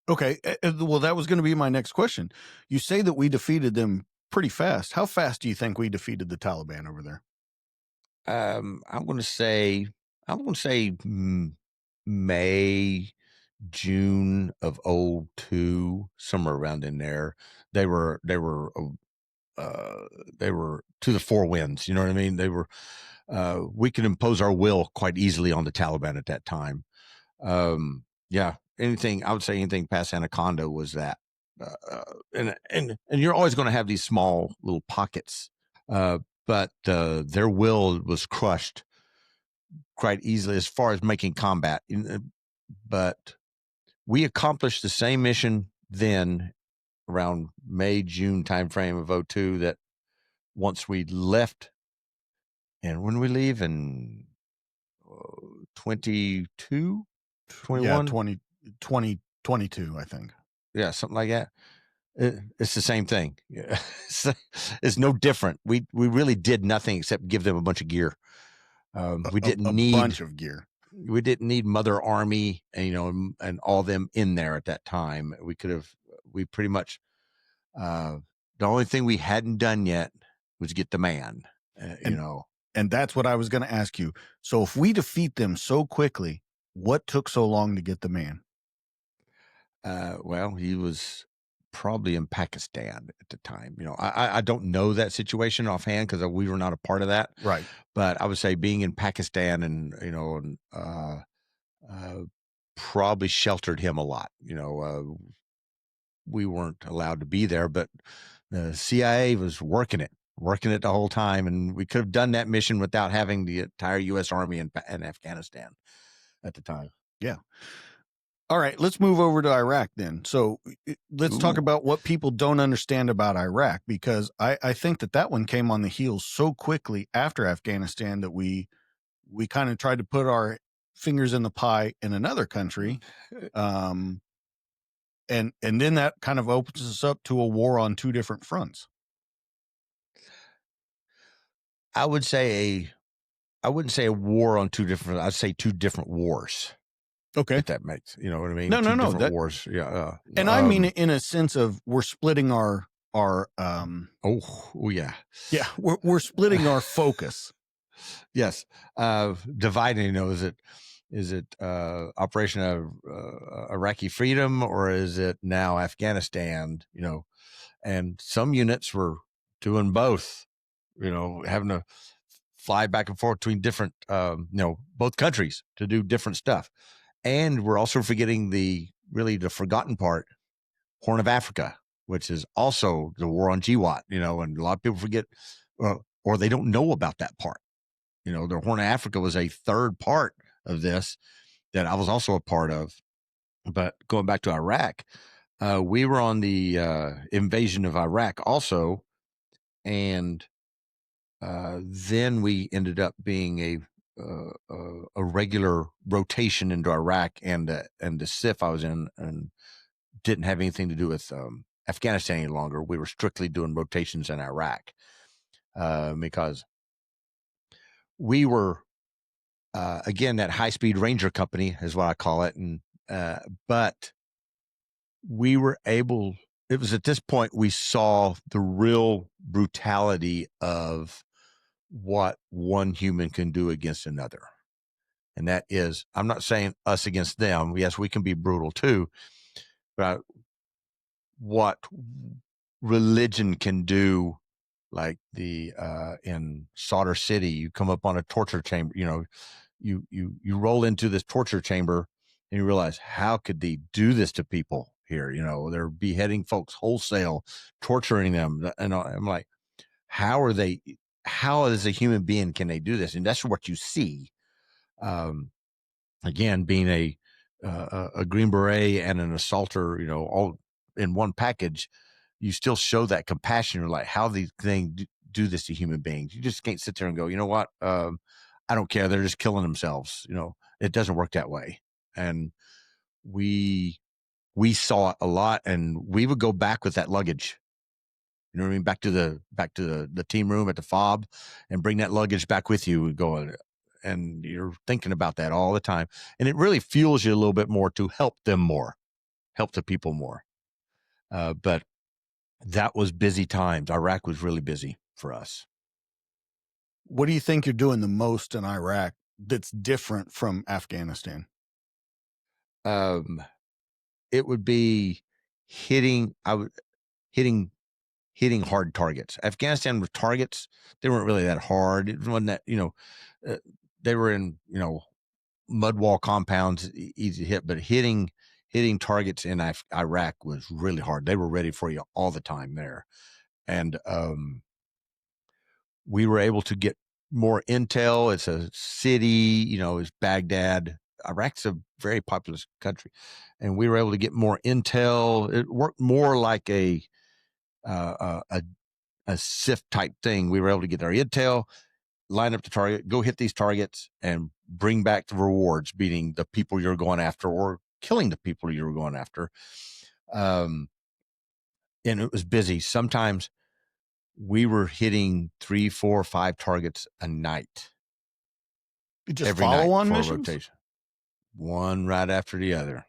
Okay. Well, that was going to be my next question. You say that we defeated them pretty fast. How fast do you think we defeated the Taliban over there? I'm going to say May, June of 2002, somewhere around in there. They were to the four winds. You know what I mean? They were, we could impose our will quite easily on the Taliban at that time. I would say anything past Anaconda was that. And you're always going to have these small little pockets, but their will was crushed quite easily as far as making combat. But we accomplished the same mission then around May, June timeframe of 2002, that once we left, and when we leave in 22, 21? 2022, I think. Yeah, something like that. It's the same thing. It's no different. We really did nothing except give them a bunch of gear. We didn't need a bunch of gear. We didn't need Mother Army and and all them in there at that time. We pretty much, the only thing we hadn't done yet was get the man, And that's what I was going to ask you. So if we defeat them so quickly, what took so long to get the man? Well, he was probably in Pakistan at the time. I don't know that situation offhand because we were not a part of that. Right. But I would say being in Pakistan and probably sheltered him a lot. We weren't allowed to be there, but the CIA was working it the whole time, and we could have done that mission without having the entire U.S. Army in Afghanistan at the time. Yeah. All right, let's move over to Iraq then. So let's talk about what people don't understand about Iraq, because I think that one came on the heels so quickly after Afghanistan that we kind of tried to put our fingers in the pie in another country. And then that kind of opens us up to a war on two different fronts. I would say I wouldn't say a war on two different. I'd say two different wars. Okay. If that makes, you know what I mean? No, Two no. different wars. Yeah. And I mean in a sense of we're splitting our yeah. Yeah, we're splitting our focus. Yes. Dividing, you know, is it Operation Iraqi Freedom, or is it now Afghanistan, you know? And some units were doing both, you know, having to fly back and forth between different, you know, both countries to do different stuff. And we're also forgetting the forgotten part, Horn of Africa, which is also the war on GWOT, you know, and a lot of people forget, or they don't know about that part. You know, the Horn of Africa was a third part of this that I was also a part of. But going back to Iraq, we were on the invasion of Iraq also, and then we ended up being a regular rotation into Iraq, and the CIF I was in and didn't have anything to do with Afghanistan any longer. We were strictly doing rotations in Iraq because we were again that high-speed Ranger company is what I call it, and but we were able. It was at this point we saw the real brutality of what one human can do against another. And that is, I'm not saying us against them. Yes, we can be brutal too, but what religion can do, like the in Solder City, you come up on a torture chamber, you know, you roll into this torture chamber and you realize, how could they do this to people here? You know, they're beheading folks wholesale, torturing them. And I'm like, how as a human being can they do this? And that's what you see. Again, being a Green Beret and an assaulter, you know, all in one package, you still show that compassion. You're like, how these things do this to human beings. You just can't sit there and go, you know what? I don't care. They're just killing themselves. You know, it doesn't work that way. And we saw it a lot, and we would go back with that luggage. You know what I mean? Back to the team room at the fob, and bring that luggage back with you and go, and you're thinking about that all the time. And it really fuels you a little bit more to help them more, help the people more. But that was busy times. Iraq was really busy for us. What do you think you're doing the most in Iraq that's different from Afghanistan? It would be hitting hard targets. Afghanistan with targets, they weren't really that hard. It wasn't that, you know, they were in, you know, mud wall compounds, easy to hit, but hitting targets in Iraq was really hard. They were ready for you all the time there. And we were able to get more intel. It's a city, you know, it's Baghdad. Iraq's a very populous country, and we were able to get more intel. It worked more like a CIF type thing. We were able to get our intel, line up the target, go hit these targets, and bring back the rewards, beating the people you're going after or killing the people you were going after. And it was busy. Sometimes we were hitting 3, 4, 5 targets a night. You just follow on missions? Rotation. One right after the other,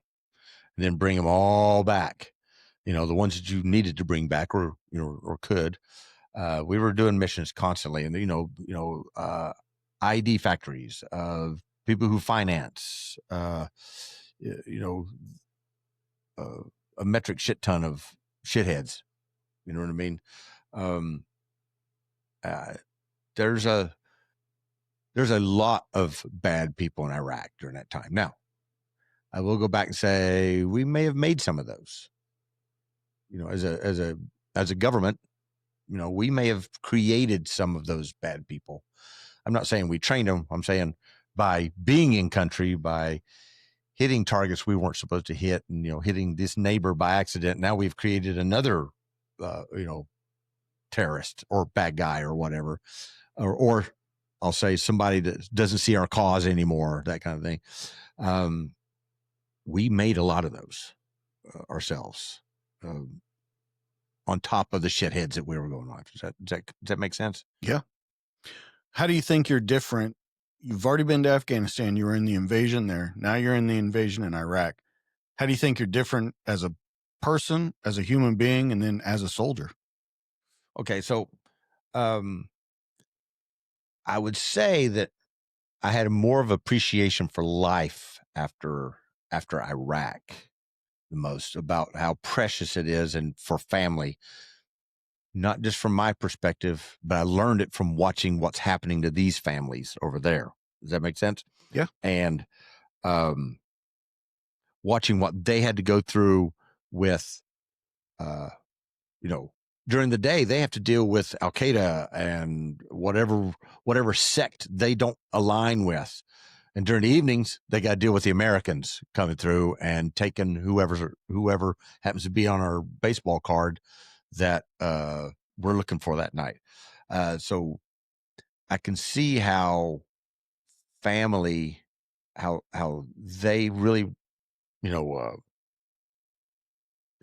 and then bring them all back. You know, the ones that you needed to bring back, or you know, or could. We were doing missions constantly, and you know, ID factories of people who finance. You know, a metric shit ton of shitheads. You know what I mean? There's a lot of bad people in Iraq during that time. Now, I will go back and say we may have made some of those. You know, as a government, you know, we may have created some of those bad people. I'm not saying we trained them. I'm saying by being in country, by hitting targets we weren't supposed to hit, and, you know, hitting this neighbor by accident. Now we've created another, you know, terrorist or bad guy or whatever, or I'll say somebody that doesn't see our cause anymore, that kind of thing. We made a lot of those ourselves, on top of the shitheads that we were going on. Does that make sense? Yeah. How do you think you're different? You've already been to Afghanistan. You were in the invasion there. Now you're in the invasion in Iraq. How do you think you're different as a person, as a human being, and then as a soldier? Okay, so I would say that I had more of appreciation for life after Iraq, the most, about how precious it is, and for family, not just from my perspective, but I learned it from watching what's happening to these families over there. Does that make sense? Yeah. And watching what they had to go through with, during the day, they have to deal with Al Qaeda and whatever sect they don't align with. And during the evenings, they got to deal with the Americans coming through and taking whoever happens to be on our baseball card that we're looking for that night. So I can see how family, how they really,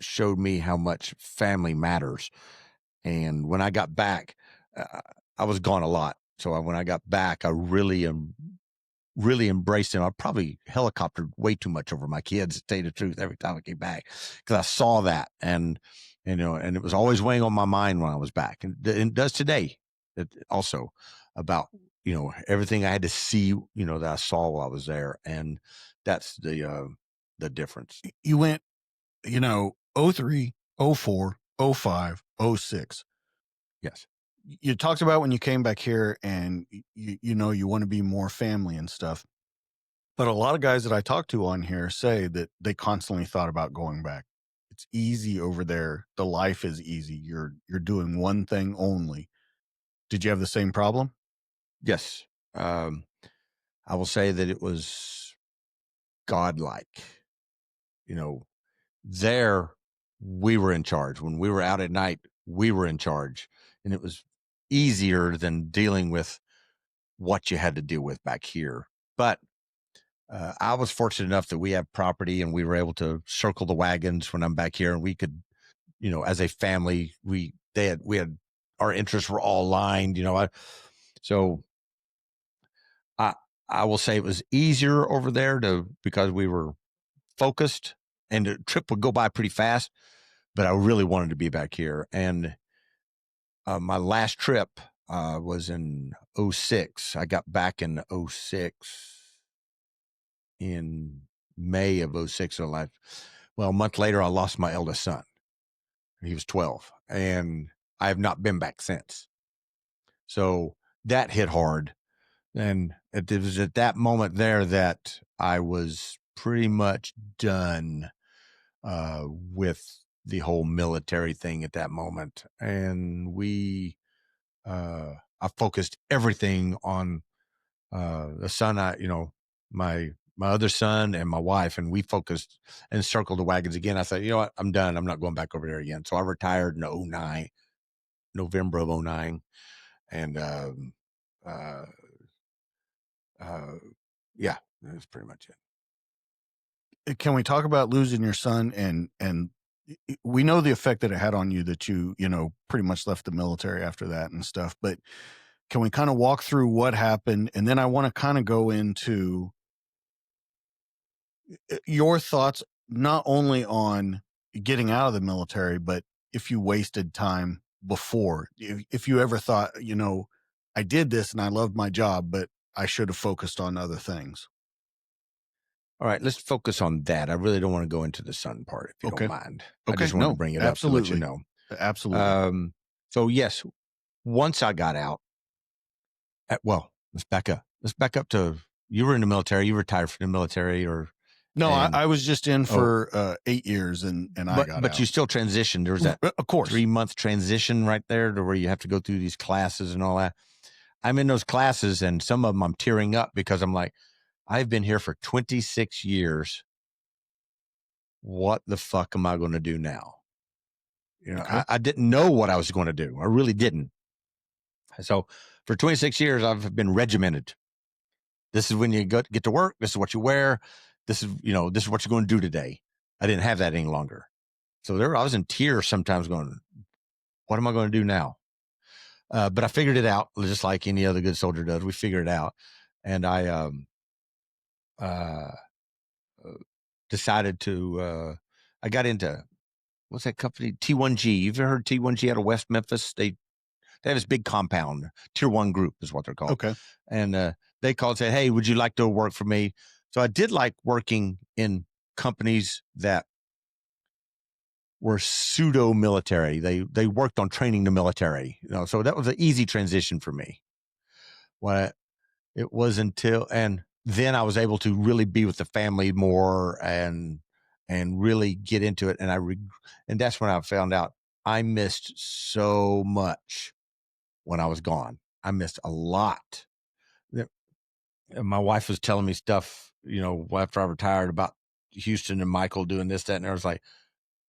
showed me how much family matters. And when I got back, I was gone a lot. So when I got back, I really embraced them. I probably helicoptered way too much over my kids, to tell you the truth, every time I came back, because I saw that, and it was always weighing on my mind when I was back, and it does today. It also about everything I had to see, that I saw while I was there, and that's the difference. You went, 03, 04, 05, 06. Yes. You talked about when you came back here, and you want to be more family and stuff. But a lot of guys that I talk to on here say that they constantly thought about going back. It's easy over there. The life is easy. You're doing one thing only. Did you have the same problem? Yes. I will say that it was godlike. There we were in charge. When we were out at night, we were in charge, and it was easier than dealing with what you had to deal with back here. But I was fortunate enough that we have property, and we were able to circle the wagons when I'm back here, and we could, as a family, we had our interests were all aligned. So I will say it was easier over there because we were focused, and the trip would go by pretty fast, but I really wanted to be back here. And my last trip was in 06. I got back in 06, in May of 06. Well, a month later, I lost my eldest son. He was 12, and I have not been back since. So that hit hard. And it was at that moment there that I was pretty much done with the whole military thing at that moment. And I focused everything on the son, my other son and my wife, and we focused and circled the wagons again. I said, you know what, I'm done. I'm not going back over there again. So I retired in 09, November of 09. And yeah, that's pretty much it. Can we talk about losing your son, and we know the effect that it had on you, that you pretty much left the military after that and stuff, but can we kind of walk through what happened? And then I want to kind of go into your thoughts, not only on getting out of the military, but if you wasted time before, if you ever thought, I did this and I loved my job, but I should have focused on other things. All right, let's focus on that. I really don't want to go into the son part, if you don't mind. Okay. I just want to bring it up to let you know. Absolutely. So yes, once I got out, let's back up. Let's back up to, you were in the military. You retired from the military, or? No, I was just in for 8 years, and I got out. But you still transitioned. There was that, of course, 3-month transition right there, to where you have to go through these classes and all that. I'm in those classes, and some of them I'm tearing up, because I'm like, I've been here for 26 years. What the fuck am I going to do now? Okay. I didn't know what I was going to do. I really didn't. So for 26 years, I've been regimented. This is when you get to work. This is what you wear. This is what you're going to do today. I didn't have that any longer. So I was in tears sometimes, going, what am I going to do now? But I figured it out just like any other good soldier does. We figured it out. And I decided to, I got into, what's that company? T1G. You've ever heard T1G out of West Memphis? They have this big compound, Tier 1 group is what they're called. Okay. And they called and said, hey, would you like to work for me? So I did like working in companies that were pseudo military. They worked on training the military, so that was an easy transition for me. It was until, and then I was able to really be with the family more and really get into it. And that's when I found out I missed so much when I was gone. I missed a lot. My wife was telling me stuff, after I retired about Houston and Michael doing this, that, and I was like,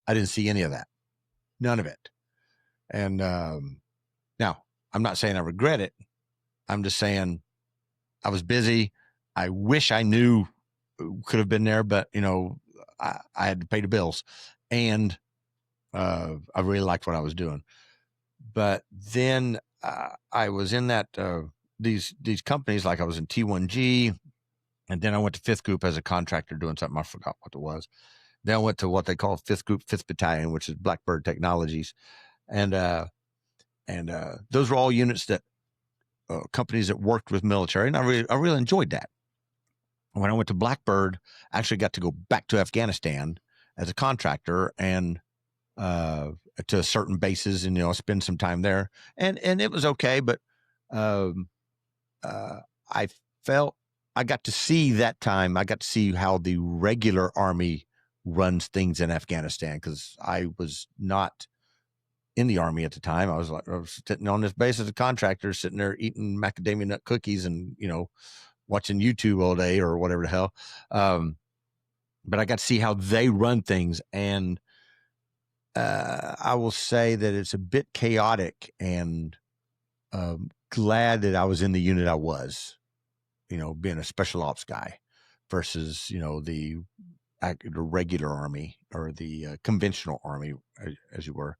I didn't see any of that. None of it. And now, I'm not saying I regret it. I'm just saying I was busy. I wish I knew, could have been there, but, I had to pay the bills. And I really liked what I was doing. But then I was in that these companies, like I was in T1G, and then I went to 5th Group as a contractor doing something. I forgot what it was. Then I went to what they call 5th Group, 5th Battalion, which is Blackbird Technologies. And those were all units that companies that worked with military. And I really enjoyed that. When I went to Blackbird, I actually got to go back to Afghanistan as a contractor and to certain bases and, spend some time there. And it was okay. But I felt I got to see that time. I got to see how the regular Army runs things in Afghanistan, because I was not in the Army at the time. I was sitting on this base as a contractor, sitting there eating macadamia nut cookies and, watching YouTube all day or whatever the hell. But I got to see how they run things. And I will say that it's a bit chaotic, and glad that I was in the unit I was, being a special ops guy versus, the regular Army or the conventional Army, as you were.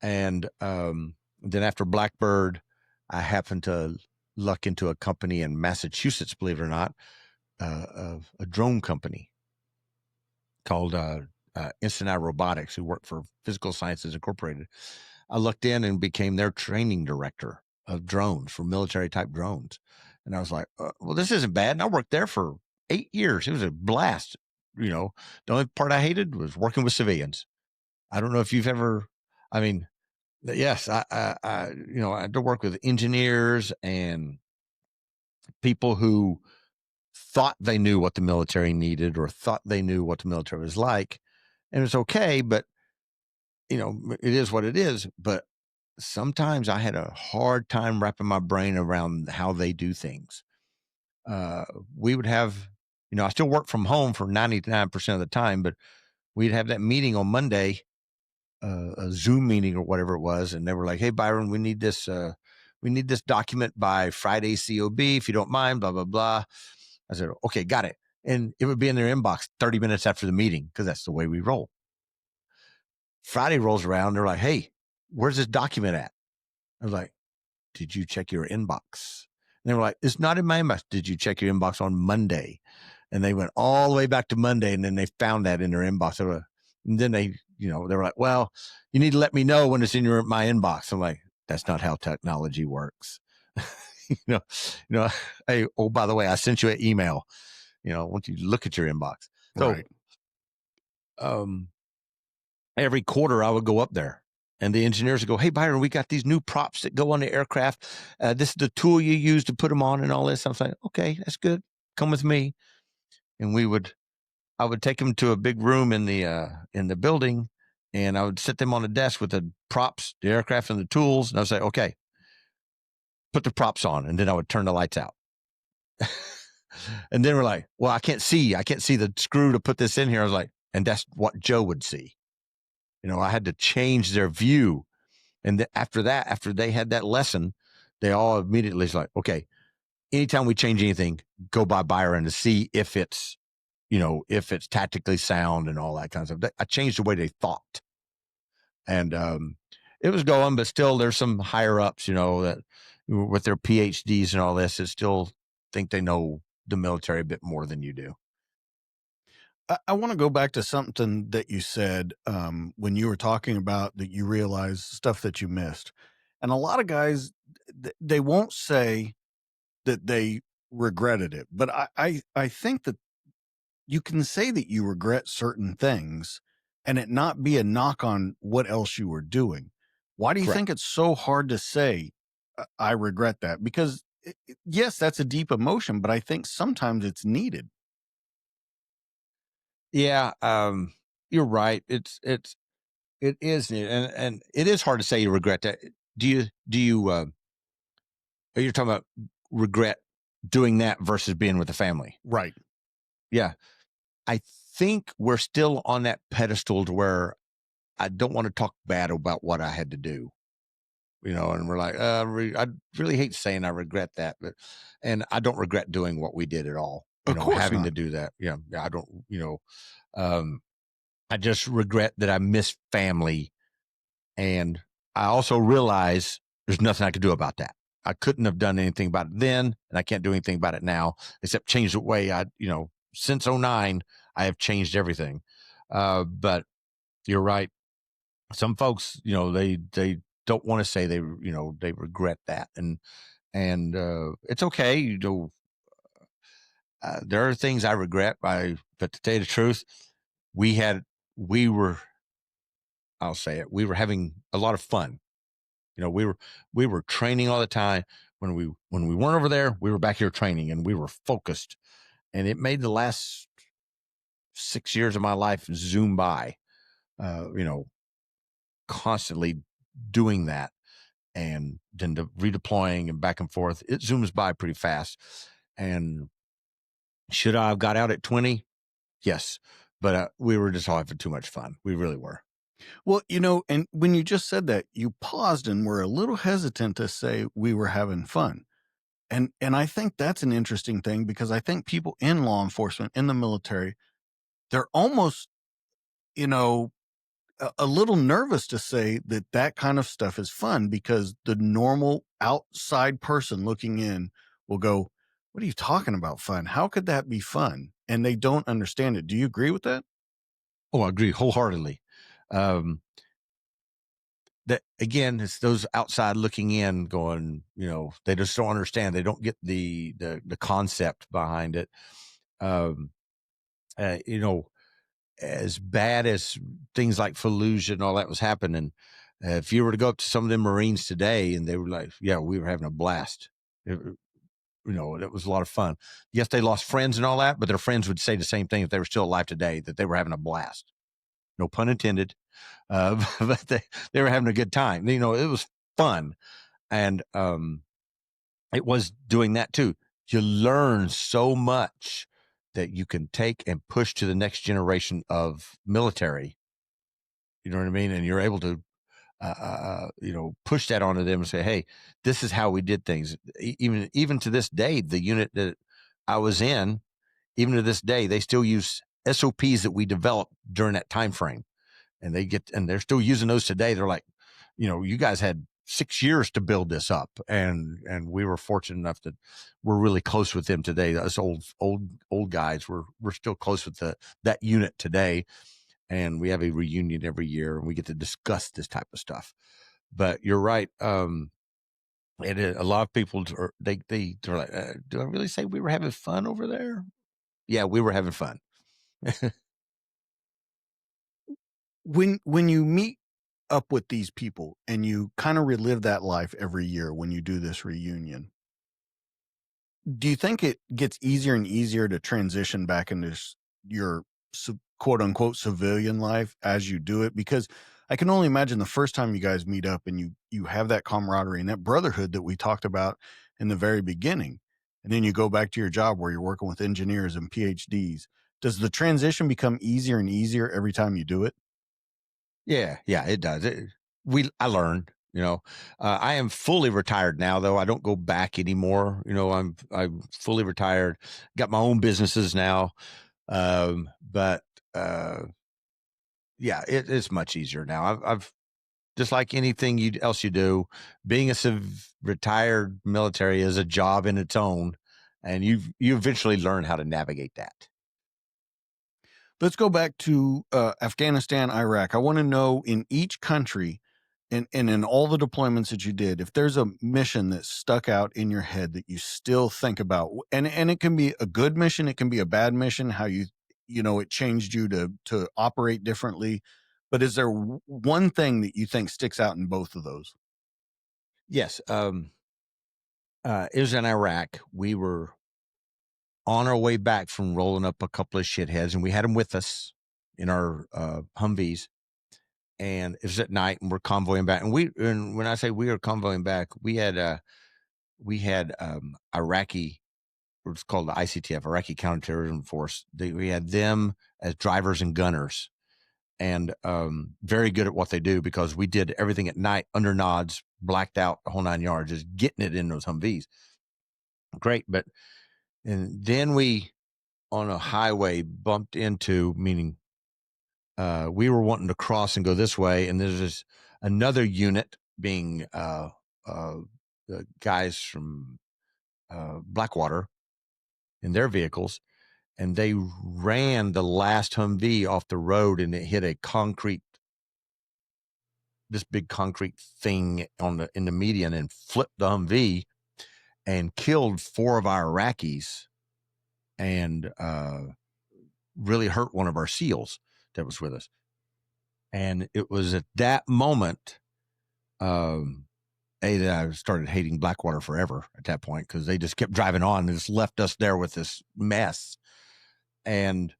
And then after Blackbird, I happened to luck into a company in Massachusetts, believe it or not, a drone company called Instant Eye Robotics, who worked for Physical Sciences Incorporated. I looked in and became their training director of drones, for military type drones. And I was like, well, this isn't bad. And I worked there for 8 years. It was a blast. The only part I hated was working with civilians. I don't know if you've ever, yes, I had to work with engineers and people who thought they knew what the military needed or thought they knew what the military was like. And it's okay, but it is what it is. But sometimes I had a hard time wrapping my brain around how they do things. We would have, I still work from home for 99% of the time, but we'd have that meeting on Monday, a Zoom meeting or whatever it was. And they were like, hey, Byron, we need this document by Friday COB, if you don't mind, blah, blah, blah. I said, okay, got it. And it would be in their inbox 30 minutes after the meeting, because that's the way we roll. Friday rolls around. They're like, hey, where's this document at? I was like, did you check your inbox? And they were like, it's not in my inbox. Did you check your inbox on Monday? And they went all the way back to Monday, and then they found that in their inbox. And then they were like, well, you need to let me know when it's in my inbox. I'm like, that's not how technology works. Hey, oh, by the way, I sent you an email. I want you to look at your inbox. So, right. Every quarter I would go up there, and the engineers would go, hey, Byron, we got these new props that go on the aircraft. This is the tool you use to put them on and all this. I was like, okay, that's good. Come with me. And I would take them to a big room in the building, and I would sit them on a desk with the props, the aircraft, and the tools. And I would say, okay, put the props on. And then I would turn the lights out. And then we're like, well, I can't see the screw to put this in here. I was like, and that's what Joe would see. I had to change their view. And after they had that lesson, they all immediately was like, okay, anytime we change anything, go by Byron to see if it's tactically sound and all that kind of stuff. I changed the way they thought. And it was going, but still there's some higher ups, that with their PhDs and all this, that still think they know the military a bit more than you do. I want to go back to something that you said when you were talking about that you realized stuff that you missed. And a lot of guys, they won't say that they regretted it, but I think that you can say that you regret certain things and it not be a knock on what else you were doing. Why do you Correct. think it's so hard to say, I regret that? Because yes, that's a deep emotion, but I think sometimes it's needed. Yeah, you're right. It is, and it is hard to say you regret that. Do you? Are you talking about regret doing that versus being with the family? Right. Yeah, I think we're still on that pedestal to where I don't want to talk bad about what I had to do. And we're like, I really hate saying I regret that, and I don't regret doing what we did at all. Of course having not. to do that. Yeah, I don't. I just regret that I miss family, and I also realize there's nothing I could do about that. I couldn't have done anything about it then, and I can't do anything about it now, except change the way since 2009, I have changed everything. But you're right. Some folks, they don't want to say they regret that, and it's okay. There are things I regret. But to tell you the truth, I'll say it. We were having a lot of fun. We were training all the time. When we weren't over there, we were back here training, and we were focused. And it made the last 6 years of my life zoom by. Constantly doing that, and then redeploying and back and forth. It zooms by pretty fast. And should I have got out at 20? Yes, but we were just all having too much fun. We really were. Well, and when you just said that, you paused and were a little hesitant to say we were having fun. And I think that's an interesting thing, because I think people in law enforcement, in the military, they're almost, a little nervous to say that kind of stuff is fun, because the normal outside person looking in will go, what are you talking about fun? How could that be fun? And they don't understand it. Do you agree with that? Oh, I agree wholeheartedly. That again, it's those outside looking in going, they just don't understand. They don't get the concept behind it. As bad as things like Fallujah and all that was happening, if you were to go up to some of them Marines today and they were like, yeah, we were having a blast. It was a lot of fun. Yes, they lost friends and all that, but their friends would say the same thing if they were still alive today, that they were having a blast. No pun intended. But they were having a good time. It was fun. And it was doing that too. You learn so much that you can take and push to the next generation of military. You know what I mean? And you're able to, push that onto them and say, hey, this is how we did things. Even to this day, the unit that I was in, even to this day, they still use SOPs that we developed during that time frame. And they're still using those today. They're like, you guys had 6 years to build this up, and we were fortunate enough that we're really close with them today. Us old guys, we're still close with that unit today, and we have a reunion every year, and we get to discuss this type of stuff. But you're right. A lot of people they're like, do I really say we were having fun over there? Yeah, we were having fun. When you meet up with these people and you kind of relive that life every year when you do this reunion, do you think it gets easier and easier to transition back into your quote unquote civilian life as you do it? Because I can only imagine the first time you guys meet up and you have that camaraderie and that brotherhood that we talked about in the very beginning. And then you go back to your job where you're working with engineers and PhDs. Does the transition become easier and easier every time you do it? Yeah, it does. I learned, I am fully retired now, though. I don't go back anymore. I'm fully retired, got my own businesses now. But yeah, it's much easier now. just like anything else you do. Being a retired military is a job in its own, and you eventually learn how to navigate that. Let's go back to Afghanistan, Iraq. I want to know, in each country and in all the deployments that you did, if there's a mission that stuck out in your head that you still think about, and it can be a good mission, it can be a bad mission, how it changed you to operate differently. But is there one thing that you think sticks out in both of those? Yes. It was in Iraq. We were on our way back from rolling up a couple of shitheads, and we had them with us in our Humvees. And it was at night, and we're convoying back. And when I say we are convoying back, we had Iraqi, what's called the ICTF, Iraqi Counterterrorism Force. We had them as drivers and gunners, and very good at what they do, because we did everything at night under nods, blacked out the whole 9 yards, just getting it in those Humvees. Great. And then we, on a highway, bumped into, meaning we were wanting to cross and go this way, and there's another unit being the guys from Blackwater in their vehicles, and they ran the last Humvee off the road, and it hit this big concrete thing in the median, and flipped the Humvee and killed 4 of our Iraqis, and really hurt one of our SEALs that was with us. And it was at that moment that I started hating Blackwater forever at that point, because they just kept driving on and just left us there with this mess. And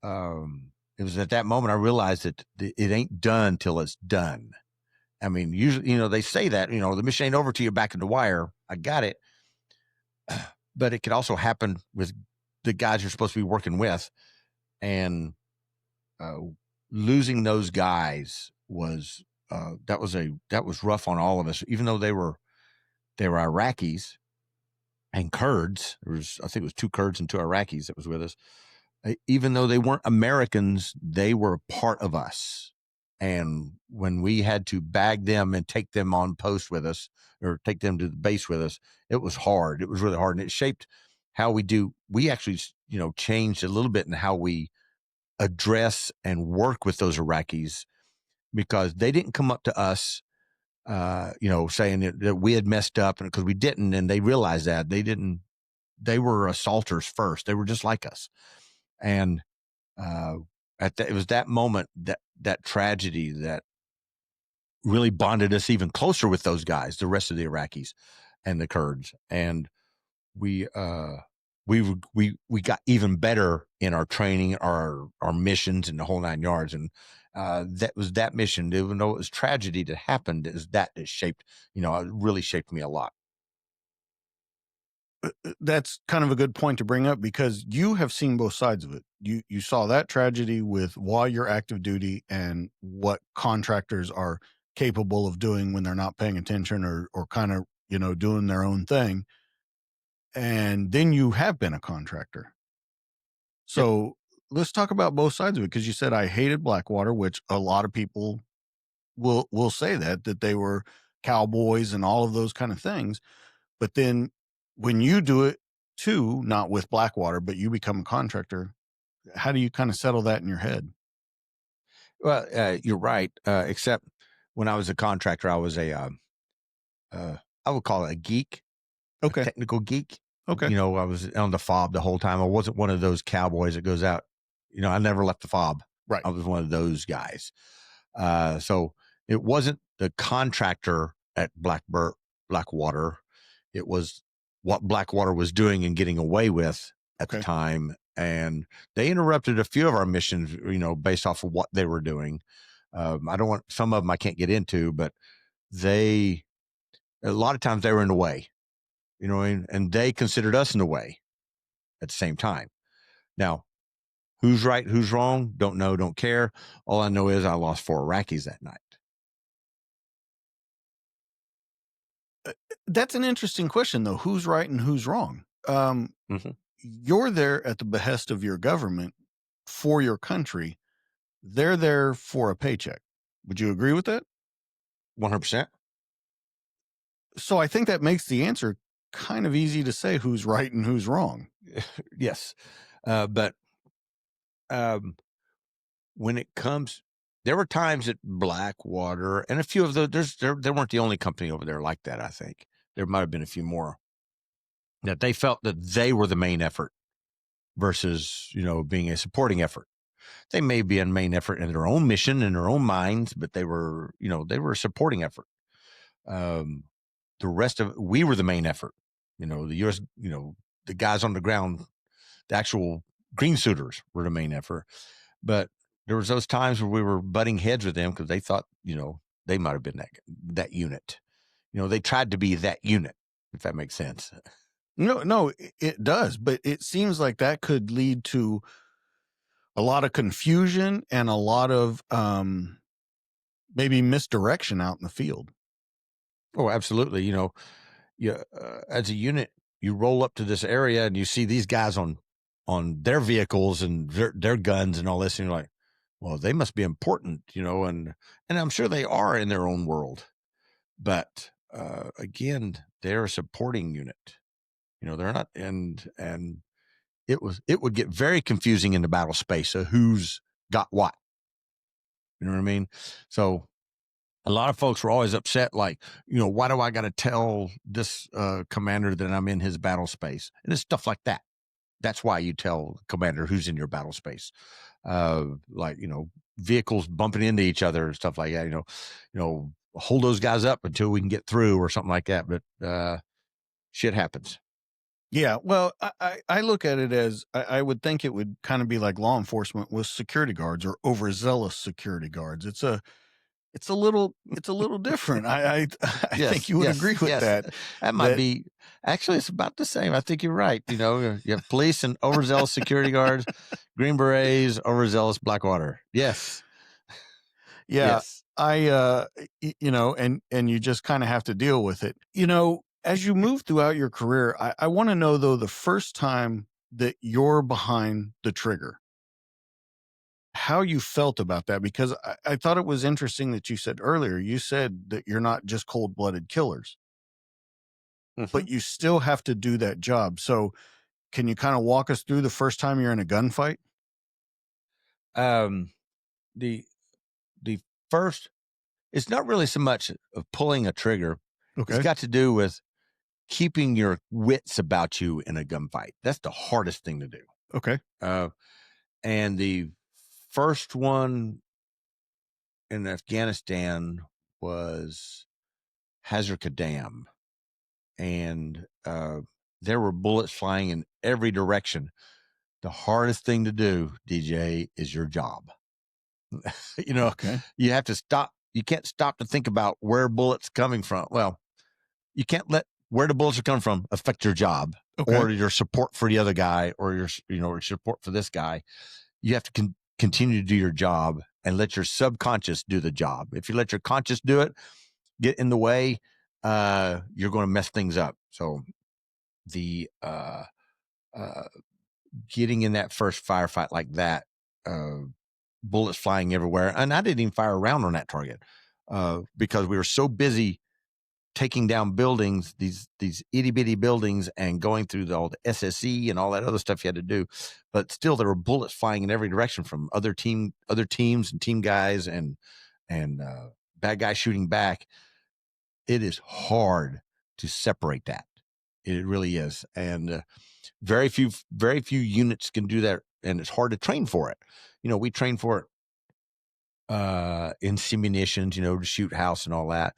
it was at that moment I realized that it ain't done till it's done. I mean, usually, they say that, the mission ain't over till you're back in the wire. I got it. But it could also happen with the guys you're supposed to be working with. And losing those guys was that was rough on all of us, even though they were Iraqis and Kurds. I think it was 2 Kurds and 2 Iraqis that was with us. Even though they weren't Americans, they were part of us. And when we had to bag them and take them on post with us, or take them to the base with us, it was hard. It was really hard. And it shaped how we do. We actually, changed a little bit in how we address and work with those Iraqis, because they didn't come up to us, saying that we had messed up, and because we didn't, and they realized that they were assaulters first. They were just like us. And it was that moment, that tragedy, that really bonded us even closer with those guys, the rest of the Iraqis and the Kurds. And we got even better in our training, our missions, and the whole 9 yards. And that was that mission, even though it was tragedy that happened, is that shaped, it really shaped me a lot. That's kind of a good point to bring up, because you have seen both sides of it. You saw that tragedy while you're active duty, and what contractors are capable of doing when they're not paying attention, or kind of, doing their own thing. And then you have been a contractor. So let's talk about both sides of it, because you said I hated Blackwater, which a lot of people will say that they were cowboys and all of those kind of things. But then when you do it too, not with Blackwater, but you become a contractor, how do you kind of settle that in your head? Well, you're right. Except when I was a contractor, I was I would call it a geek, Okay. a technical geek. Okay. I was on the fob the whole time. I wasn't one of those cowboys that goes out. I never left the fob. Right. I was one of those guys. So it wasn't the contractor at Blackwater. It was what Blackwater was doing and getting away with at the time. And they interrupted a few of our missions, based off of what they were doing. Some of them I can't get into, but a lot of times they were in the way, and they considered us in the way at the same time. Now, who's right, who's wrong? Don't know, don't care. All I know is I lost 4 Iraqis that night. That's an interesting question, though. Who's right and who's wrong? You're there at the behest of your government for your country. They're there for a paycheck. Would you agree with that? 100%. So I think that makes the answer kind of easy to say who's right and who's wrong. Yes. But when it comes, there were times at Blackwater and a few of those, they weren't the only company over there like that. I think there might've been a few more that they felt that they were the main effort versus, being a supporting effort. They may be a main effort in their own mission, in their own minds, but they were a supporting effort. The rest of we were the main effort. The U.S., the guys on the ground, the actual green suiters were the main effort. But there was those times where we were butting heads with them because they thought, they might have been that unit. They tried to be that unit, if that makes sense. No, it does. But it seems like that could lead to a lot of confusion and a lot of maybe misdirection out in the field. Oh, absolutely. As a unit, you roll up to this area and you see these guys on their vehicles and their guns and all this, and you're like, well, they must be important, and I'm sure they are in their own world. But again, they're a supporting unit. They're not, and it would get very confusing in the battle space of who's got what. You know what I mean? So a lot of folks were always upset, like, why do I got to tell this commander that I'm in his battle space? And it's stuff like that. That's why you tell the commander who's in your battle space. Like, vehicles bumping into each other and stuff like that, hold those guys up until we can get through or something like that. But shit happens. Yeah, well, I look at it as I would think it would kind of be like law enforcement with security guards or overzealous security guards. It's a little different. I think you would agree with that. That might be actually it's about the same. I think you're right. You have police and overzealous security guards, Green Berets, overzealous Blackwater. Yes. Yeah. Yes. And you just kind of have to deal with it. As you move throughout your career, I want to know, though, the first time that you're behind the trigger, how you felt about that, because I thought it was interesting that you said earlier, you said that you're not just cold-blooded killers, but you still have to do that job. So can you kind of walk us through the first time you're in a gunfight? The first, it's not really so much of pulling a trigger. Okay. It's got to do with keeping your wits about you in a gunfight. That's the hardest thing to do. Okay. And the first one in Afghanistan was Hazarka Dam. And there were bullets flying in every direction. The hardest thing to do, DJ, is your job. Okay. You have to stop. You can't stop to think about where bullets coming from. Well, you can't let where the bullets are coming from affect your job or your support for the other guy or your support for this guy. You have to continue to do your job and let your subconscious do the job. If you let your conscious do it, get in the way, you're going to mess things up. So the getting in that first firefight like that, bullets flying everywhere, and I didn't even fire a round on that target because we were so busy taking down buildings, these itty bitty buildings, and going through all the SSE and all that other stuff you had to do. But still, there were bullets flying in every direction from other teams and team guys and bad guys shooting back. It is hard to separate that. It really is, and very few units can do that, and it's hard to train for it. We train for it in simunitions, to shoot house and all that.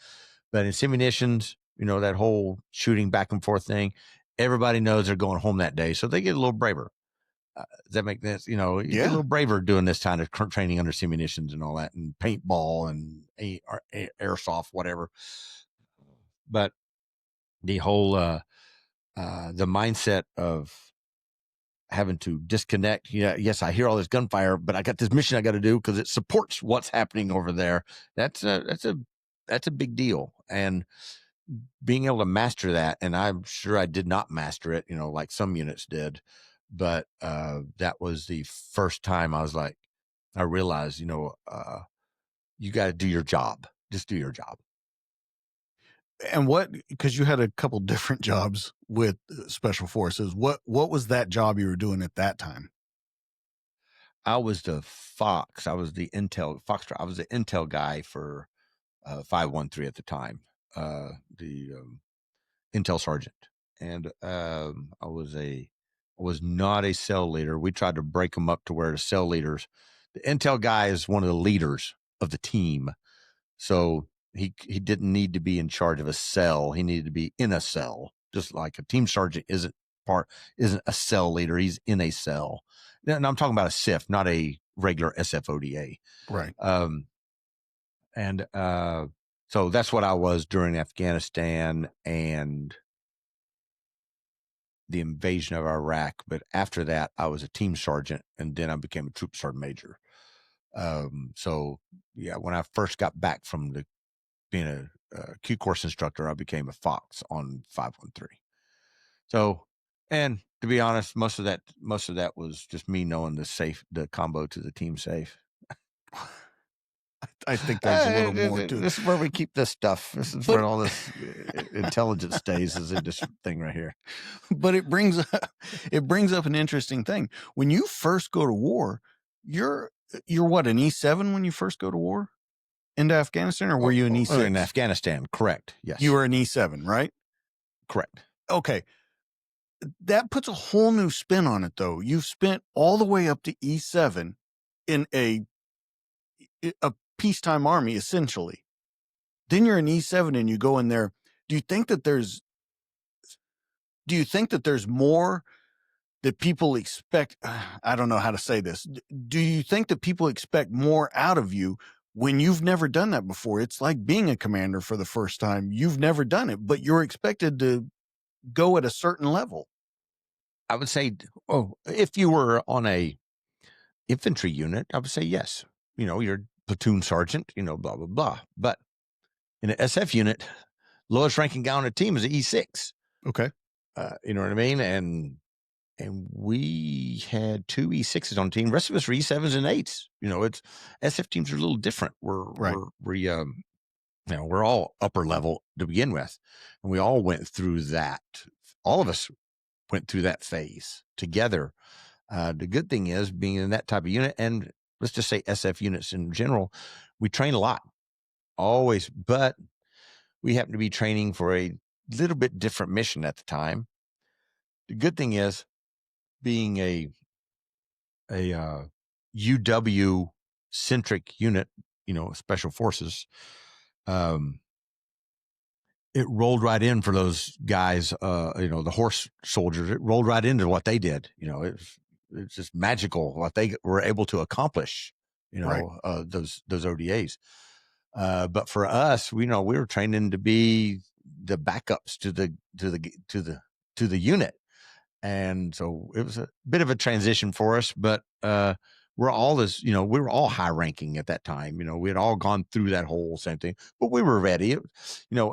But in simunitions, that whole shooting back and forth thing, everybody knows they're going home that day, so they get a little braver. Does that make sense? You get a little braver doing this kind of training under simunitions and all that, and paintball and airsoft, whatever. But the whole the mindset of having to disconnect. Yes, I hear all this gunfire, but I got this mission I got to do because it supports what's happening over there. That's a big deal. And being able to master that, and I'm sure I did not master it, like some units did, but that was the first time I was like, I realized, you got to do your job. Just do your job. And because you had a couple different jobs with Special Forces, what was that job you were doing at that time? I was the Fox. I was the Intel Foxtrot. I was the Intel guy for 513 at the time, the Intel Sergeant. And I was not a cell leader. We tried to break them up to where the cell leaders, the Intel guy is one of the leaders of the team. So he didn't need to be in charge of a cell. He needed to be in a cell, just like a team sergeant isn't a cell leader. He's in a cell. And I'm talking about a CIF, not a regular SFODA. Right. And so that's what I was during Afghanistan and the invasion of Iraq. But after that, I was a team sergeant, and then I became a troop sergeant major. So yeah, when I first got back from being a Q course instructor, I became a Fox on 513. So, and to be honest, most of that was just me knowing the combo to the team safe. I think there's a little more to it. This is where we keep this stuff. This is where all this intelligence stays, is in this thing right here. But it brings up an interesting thing. When you first go to war, you're what, an E7 when you first go to war into Afghanistan, or were you an E6? In Afghanistan, correct. Yes. You were an E7, right? Correct. Okay. That puts a whole new spin on it, though. You've spent all the way up to E7 in a peacetime army, essentially. Then you're an E7 and you go in there. Do you think that there's more that people expect? I don't know how to say this. Do you think that people expect more out of you when you've never done that before? It's like being a commander for the first time. You've never done it, but you're expected to go at a certain level. I would say, if you were on a infantry unit, I would say yes. You're platoon sergeant, blah, blah, blah. But in an SF unit, lowest ranking guy on a team is an E6. Okay. You know what I mean? And we had 2 E6s on the team. The rest of us were E7s and 8s. It's SF teams are a little different. We're all upper level to begin with. And we all went through that. All of us went through that phase together. The good thing is, being in that type of unit, and let's just say SF units in general, we train a lot, always, but we happen to be training for a little bit different mission at the time. The good thing is, being a UW centric unit, special forces, it rolled right in for those guys, the horse soldiers. It rolled right into what they did. It's just magical what they were able to accomplish, Right. Those ODAs. But for us, we were training to be the backups to the unit. And so it was a bit of a transition for us, but we were all high ranking at that time. We had all gone through that whole same thing, but we were ready.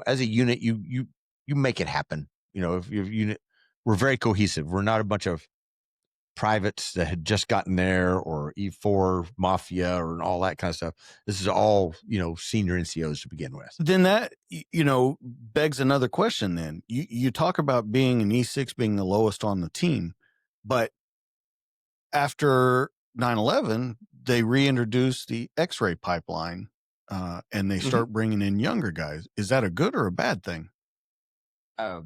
As a unit, you make it happen. If your unit, we're very cohesive. We're not a bunch of privates that had just gotten there, or E4 mafia, or all that kind of stuff. This is all, senior NCOs to begin with. Then that, begs another question. Then you talk about being an E6, being the lowest on the team, but after 9/11, they reintroduced the X-ray pipeline, and they start bringing in younger guys. Is that a good or a bad thing? I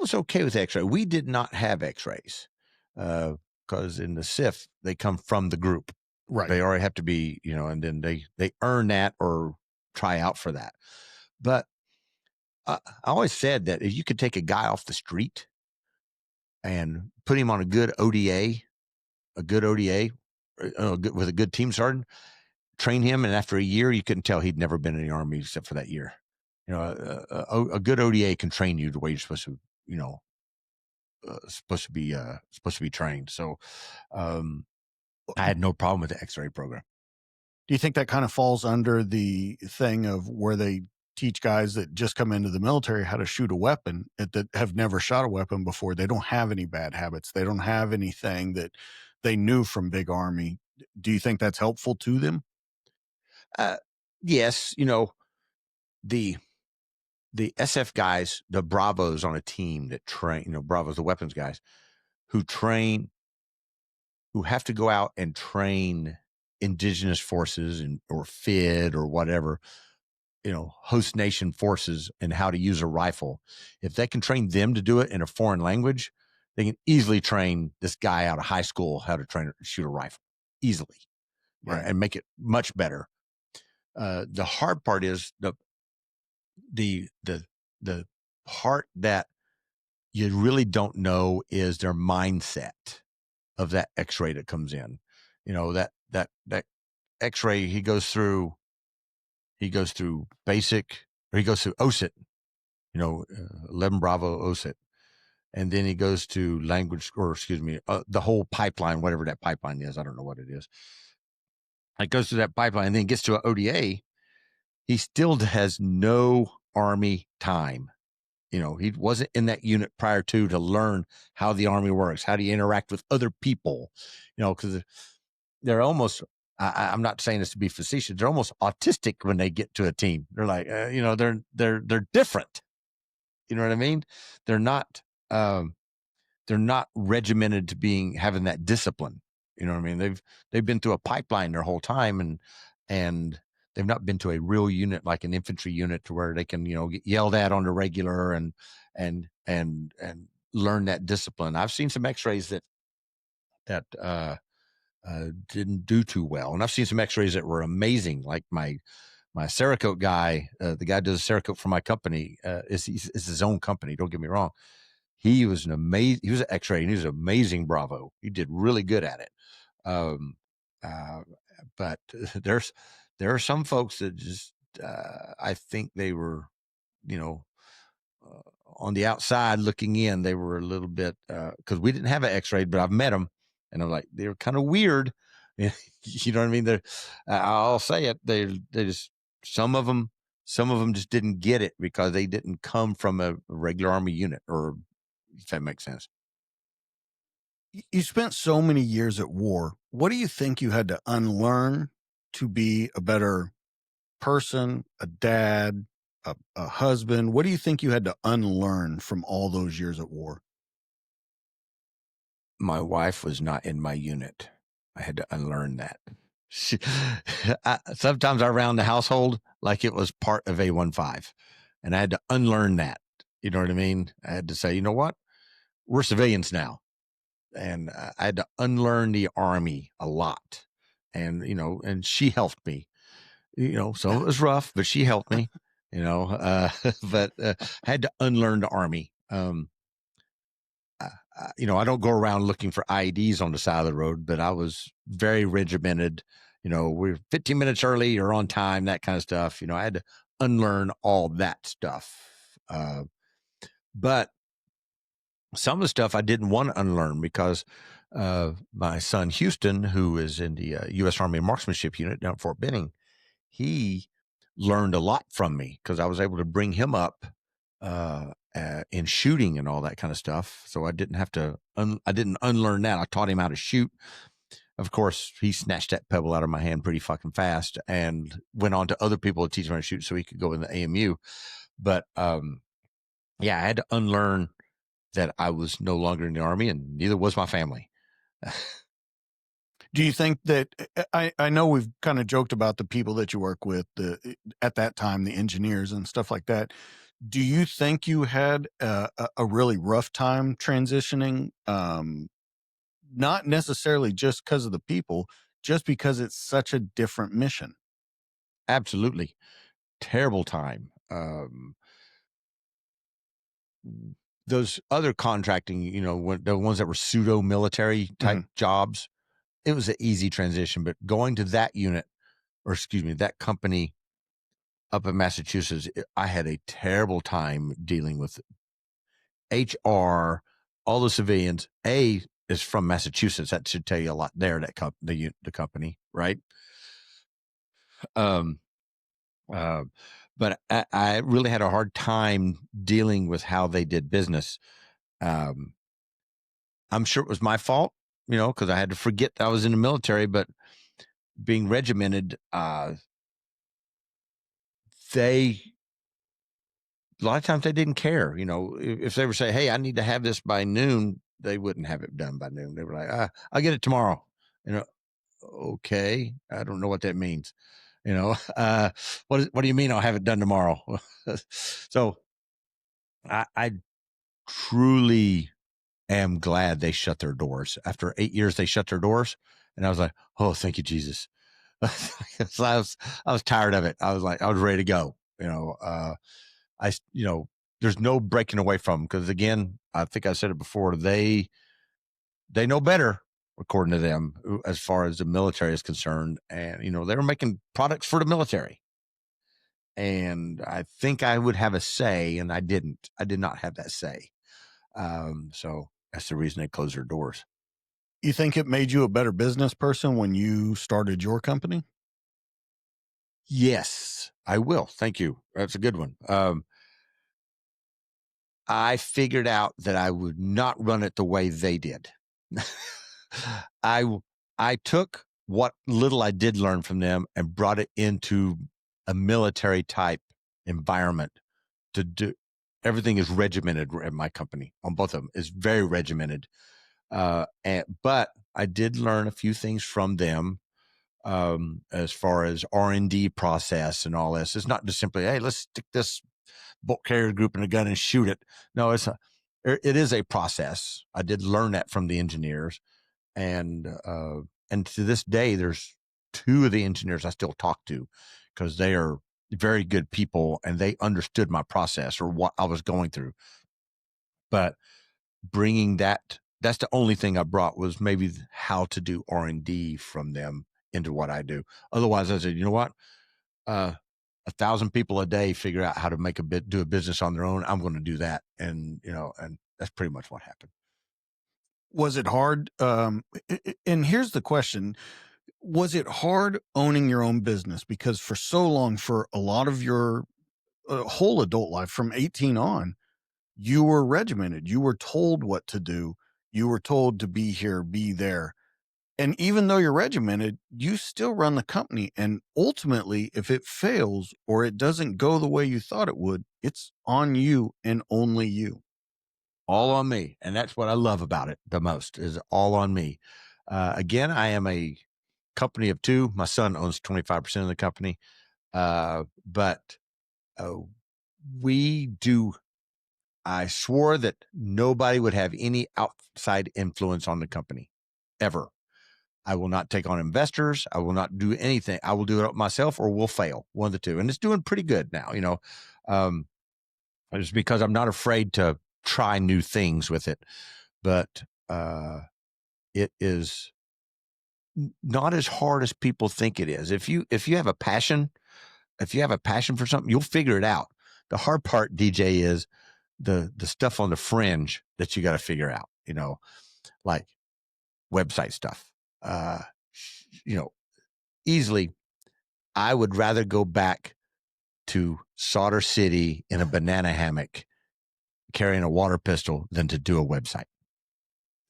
was okay with X-ray. We did not have X-rays because in the CIF, they come from the group. Right. They already have to be, and then they earn that or try out for that. But I always said that if you could take a guy off the street and put him on a good ODA with a good team sergeant, train him, and after a year, you couldn't tell he'd never been in the Army except for that year. A good ODA can train you the way you're supposed to, supposed to be trained. So, I had no problem with the X-ray program. Do you think that kind of falls under the thing of where they teach guys that just come into the military how to shoot a weapon, that have never shot a weapon before? They don't have any bad habits. They don't have anything that they knew from big Army. Do you think that's helpful to them? Yes. the SF guys, the Bravos on a team that train, Bravos, the weapons guys who have to go out and train indigenous forces or FID or whatever, host nation forces and how to use a rifle. If they can train them to do it in a foreign language, they can easily train this guy out of high school how to shoot a rifle easily, Right. And make it much better. The hard part is the part that you really don't know is their mindset of that X-ray that comes in. That X-ray, he goes through basic, or he goes through OSIT, 11 Bravo OSIT. And then he goes to language, the whole pipeline, whatever that pipeline is. I don't know what it is. It goes through that pipeline and then gets to an ODA. He still has no Army time. He wasn't in that unit prior to learn how the Army works, how do you interact with other people, because they're almost, I'm not saying this to be facetious, they're almost autistic when they get to a team. They're like, they're different. You know what I mean? They're not regimented to having that discipline. You know what I mean? They've been through a pipeline their whole time, and they've not been to a real unit like an infantry unit to where they can, get yelled at on the regular and learn that discipline. I've seen some X-rays that didn't do too well, and I've seen some X-rays that were amazing. Like my Cerakote guy, the guy who does a Cerakote for my company, is his own company. Don't get me wrong. He was he was an X-ray, and he was an amazing Bravo. He did really good at it. But there are some folks that just, I think they were, on the outside looking in, they were a little bit, because we didn't have an X-ray, but I've met them, and I'm like, they were kind of weird. You know what I mean? I'll say it. They just, some of them just didn't get it because they didn't come from a regular Army unit, or if that makes sense. You spent so many years at war. What do you think you had to unlearn to be a better person, a dad, a husband? What do you think you had to unlearn from all those years at war? My wife was not in my unit. I had to unlearn that. Sometimes I ran the household like it was part of A15, and I had to unlearn that. You know what I mean? I had to say, you know what? We're civilians now. And I had to unlearn the Army a lot. And, and she helped me. So it was rough, but she helped me, but I had to unlearn the Army. I don't go around looking for IEDs on the side of the road, but I was very regimented. We're 15 minutes early, you're on time, that kind of stuff. I had to unlearn all that stuff. But some of the stuff I didn't want to unlearn because my son Houston, who is in the U.S. Army Marksmanship Unit down at Fort Benning, he learned a lot from me because I was able to bring him up in shooting and all that kind of stuff. So I didn't have to, I didn't unlearn that. I taught him how to shoot. Of course, he snatched that pebble out of my hand pretty fucking fast and went on to other people to teach him how to shoot so he could go in the AMU. But yeah, I had to unlearn that I was no longer in the Army, and neither was my family. Do you think that, I know we've kind of joked about the people that you work with, at that time, the engineers and stuff like that. Do you think you had a really rough time transitioning? Not necessarily just because of the people, just because it's such a different mission. Absolutely. Terrible time. Those other contracting, the ones that were pseudo military type jobs, it was an easy transition. But going to that unit, that company up in Massachusetts, I had a terrible time dealing with HR, all the civilians. A is from Massachusetts. That should tell you a lot there. That the company, right? But I really had a hard time dealing with how they did business. I'm sure it was my fault, because I had to forget I was in the military, but being regimented, they a lot of times they didn't care. If they were saying, hey, I need to have this by noon, they wouldn't have it done by noon. They were like, I'll get it tomorrow. Okay. I don't know what that means. What do you mean I'll have it done tomorrow? So I truly am glad they shut their doors. After 8 years, they shut their doors. And I was like, oh, thank you, Jesus. So I was tired of it. I was ready to go. There's no breaking away from them, because again, I think I said it before, they know better, according to them, as far as the military is concerned. And, they were making products for the military. And I think I would have a say, and I didn't. I did not have that say. So that's the reason they closed their doors. You think it made you a better business person when you started your company? Yes, I will. Thank you. That's a good one. I figured out that I would not run it the way they did. I took what little I did learn from them and brought it into a military type environment to do. Everything is regimented at my company. On both of them, it's very regimented. But I did learn a few things from them, as far as R&D process and all this. It's not just simply, hey, let's stick this bolt carrier group in a gun and shoot it. No, it is a process. I did learn that from the engineers, and to this day, there's 2 of the engineers I still talk to, because they are very good people and they understood my process or what I was going through. But bringing that's the only thing I brought, was maybe how to do R&D from them into what I do. Otherwise, I said, you know what? 1,000 people a day figure out how to do a business on their own. I'm going to do that. And, and that's pretty much what happened. Was it hard? And here's the question. Was it hard owning your own business? Because for so long, for a lot of your whole adult life, from 18 on, you were regimented. You were told what to do. You were told to be here, be there. And even though you're regimented, you still run the company. And ultimately, if it fails or it doesn't go the way you thought it would, it's on you and only you. All on me. And that's what I love about it the most, is all on me. Again, I am a company of 2. My son owns 25% of the company. But I swore that nobody would have any outside influence on the company, ever. I will not take on investors. I will not do anything. I will do it myself, or we'll fail, one of the 2. And it's doing pretty good now, it's because I'm not afraid to try new things with it. But it is not as hard as people think it is. If you have a passion, for something, you'll figure it out. The hard part, DJ, is the stuff on the fringe that you got to figure out, like website stuff. Easily, I would rather go back to Solder City in a banana hammock carrying a water pistol than to do a website.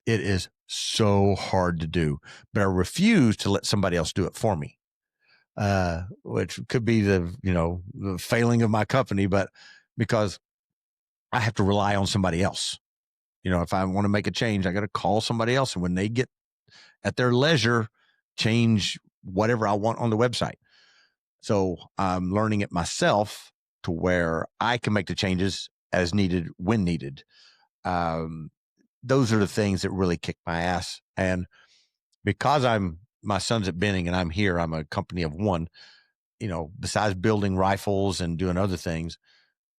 It is so hard to do, but I refuse to let somebody else do it for me, which could be the failing of my company, but because I have to rely on somebody else. If I want to make a change, I got to call somebody else. And when they get at their leisure, change whatever I want on the website. So I'm learning it myself to where I can make the changes as needed, when needed. Those are the things that really kick my ass. And because my son's at Benning and I'm here, I'm a company of 1, besides building rifles and doing other things,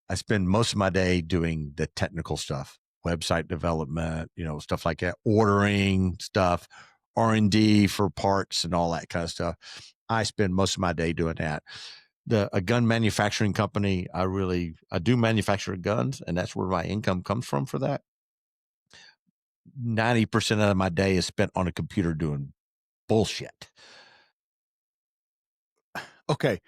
I spend most of my day doing the technical stuff, website development, stuff like that, ordering stuff, R&D for parts and all that kind of stuff. I spend most of my day doing that. A gun manufacturing company, I do manufacture guns, and that's where my income comes from for that. 90% of my day is spent on a computer doing bullshit. Okay.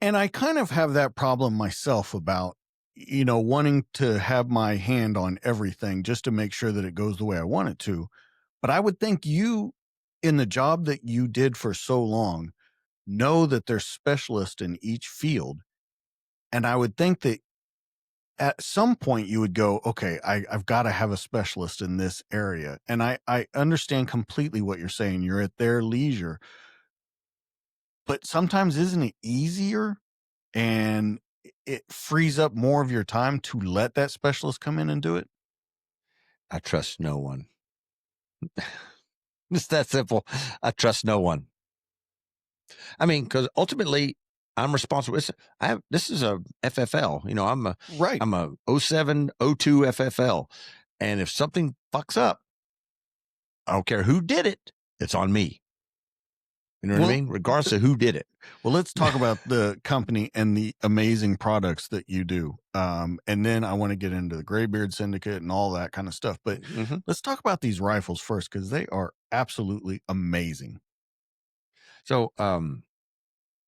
And I kind of have that problem myself about, wanting to have my hand on everything just to make sure that it goes the way I want it to. But I would think you, in the job that you did for so long, know that there's specialists in each field. And I would think that at some point you would go, okay, I've got to have a specialist in this area. And I understand completely what you're saying. You're at their leisure. But sometimes isn't it easier and it frees up more of your time to let that specialist come in and do it? I trust no one. It's that simple. I trust no one. I mean, because ultimately I'm responsible. This is a FFL. You know, I'm a 07, 02 FFL. And if something fucks up, I don't care who did it. It's on me. You know what I mean? Regardless of who did it. Well, let's talk about the company and the amazing products that you do. And then I want to get into the Greybeard Syndicate and all that kind of stuff. But let's talk about these rifles first, because they are absolutely amazing. So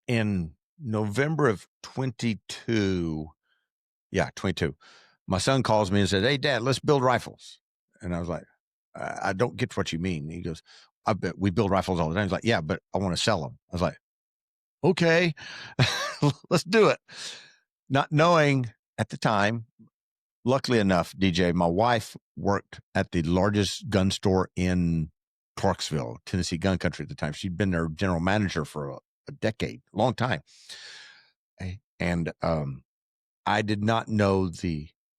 in November of 22, my son calls me and says, "Hey, Dad, let's build rifles." And I was like, I don't get what you mean. He goes, "I bet we build rifles all the time." He's like, "Yeah, but I want to sell them." I was like, "Okay, let's do it." Not knowing at the time, luckily enough, DJ, my wife worked at the largest gun store in Clarksville, Tennessee gun country at the time. She'd been their general manager for a decade, long time. And I did not know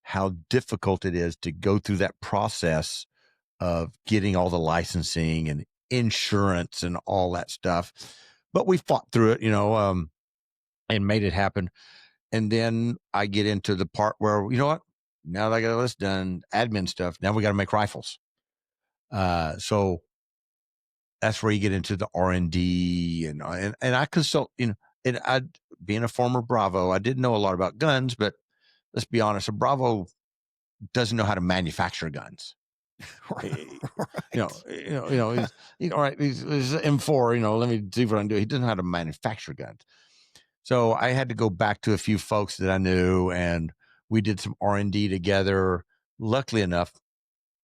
how difficult it is to go through that process of getting all the licensing and insurance and all that stuff. But we fought through it, and made it happen. And then I get into the part where, you know what? Now that I got all this done, admin stuff, now we got to make rifles. So that's where you get into the R&D and I consult, and I, being a former Bravo, I didn't know a lot about guns, but let's be honest, a Bravo doesn't know how to manufacture guns. Right. He's M4, let me see what I can do. He doesn't know how to manufacture guns. So I had to go back to a few folks that I knew, and we did some R&D together. Luckily enough,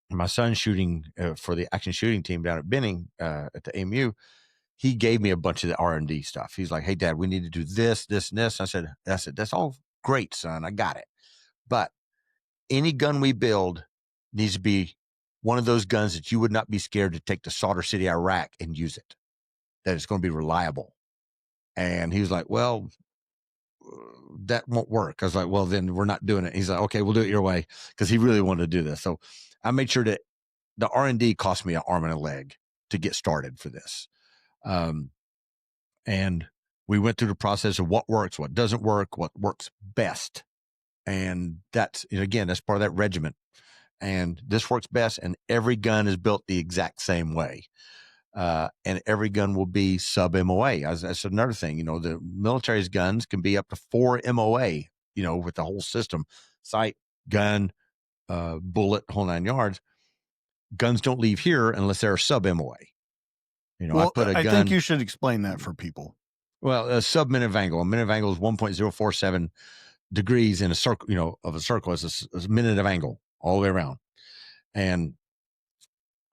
my son shooting for the action shooting team down at Benning at the AMU, he gave me a bunch of the R&D stuff. He's like, "Hey, Dad, we need to do this, this, and this." I said, "That's all great, son. I got it. But any gun we build needs to be one of those guns that you would not be scared to take to Solder City, Iraq, and use it. That it's going to be reliable." And he was like, "Well, that won't work." I was like, "Well, then we're not doing it." He's like, "Okay, we'll do it your way," because he really wanted to do this. So I made sure that the R&D cost me an arm and a leg to get started for this. And we went through the process of what works, what doesn't work, what works best. And that's, again, that's part of that regiment. And this works best. And every gun is built the exact same way. And every gun will be sub MOA. That's another thing. The military's guns can be up to 4 MOA, with the whole system, sight, gun, bullet, whole 9 yards. Guns don't leave here unless they're sub MOA. I think you should explain that for people. Well, a sub minute angle. A minute of angle is 1.047 degrees in a circle, of a circle. It's a minute of angle all the way around. And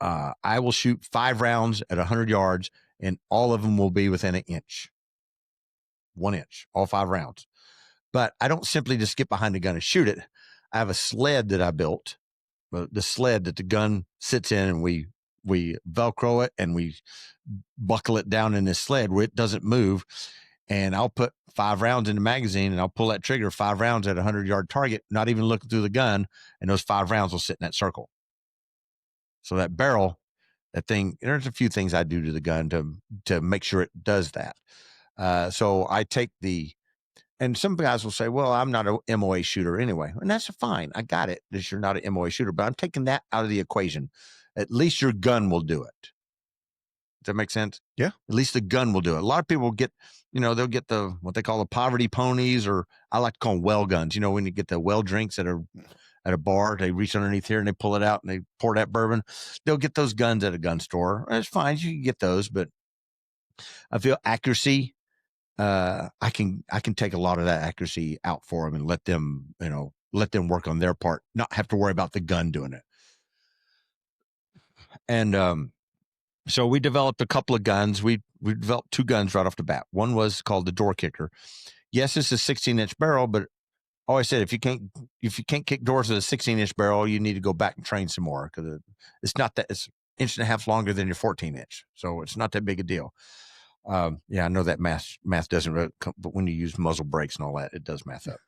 I will shoot 5 rounds at 100 yards, and all of them will be within 1 inch, all 5 rounds. But I don't simply just get behind the gun and shoot it. I have a sled that I built, the sled that the gun sits in, and we Velcro it and we buckle it down in this sled where it doesn't move. And I'll put 5 rounds in the magazine, and I'll pull that trigger, 5 rounds at a 100-yard target, not even looking through the gun. And those 5 rounds will sit in that circle. So that barrel, that thing, there's a few things I do to the gun to make sure it does that. So I take and some guys will say, "Well, I'm not a MOA shooter anyway." And that's fine. I got it that you're not an MOA shooter, but I'm taking that out of the equation. At least your gun will do it. Does that make sense? Yeah. At least the gun will do it. A lot of people get, they'll get what they call the poverty ponies, or I like to call them well guns. When you get the well drinks at a bar, they reach underneath here and they pull it out and they pour that bourbon. They'll get those guns at a gun store. It's fine. You can get those, but I feel accuracy. I can take a lot of that accuracy out for them and let them work on their part, not have to worry about the gun doing it. And so we developed a couple of guns. We developed 2 guns right off the bat. One was called the door kicker. Yes, it's a 16-inch barrel, but always said, if you can't kick doors with a 16-inch barrel, you need to go back and train some more, because it's not that, it's inch and a half longer than your 14-inch. So it's not that big a deal. Yeah, I know that math doesn't really come, but when you use muzzle brakes and all that, it does math up.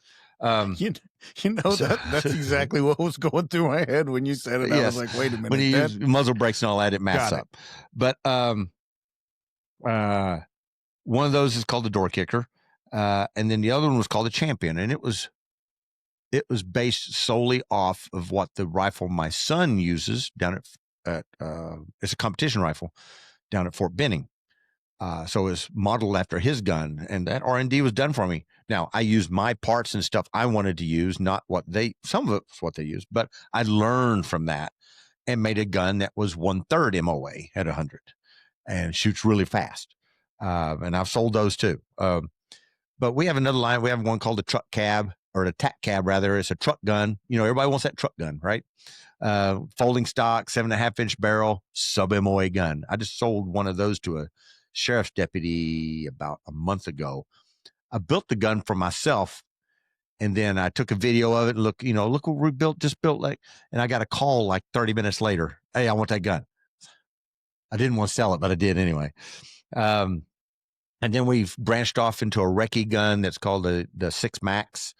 That's exactly what was going through my head when you said it. Yes. I was like, wait a minute. When you use muzzle brakes and all that, it maths up. But one of those is called the door kicker. And then the other one was called the champion. And it was based solely off of what the rifle my son uses down at it's a competition rifle down at Fort Benning. So it's modeled after his gun, and that R&D was done for me. Now, I used my parts and stuff I wanted to use, not some of it was what they used, but I learned from that and made a gun that was 1/3 MOA at 100 and shoots really fast. And I've sold those too. But we have another line. We have one called the truck cab, or the tack cab rather. It's a truck gun. Everybody wants that truck gun, right? Folding stock, 7.5-inch barrel, sub MOA gun. I just sold one of those to a sheriff's deputy about a month ago. I built the gun for myself, and then I took a video of it. And look what we just built. And I got a call like 30 minutes later. Hey, I want that gun. I didn't want to sell it, but I did anyway. And then we've branched off into a recce gun that's called the 6 Max.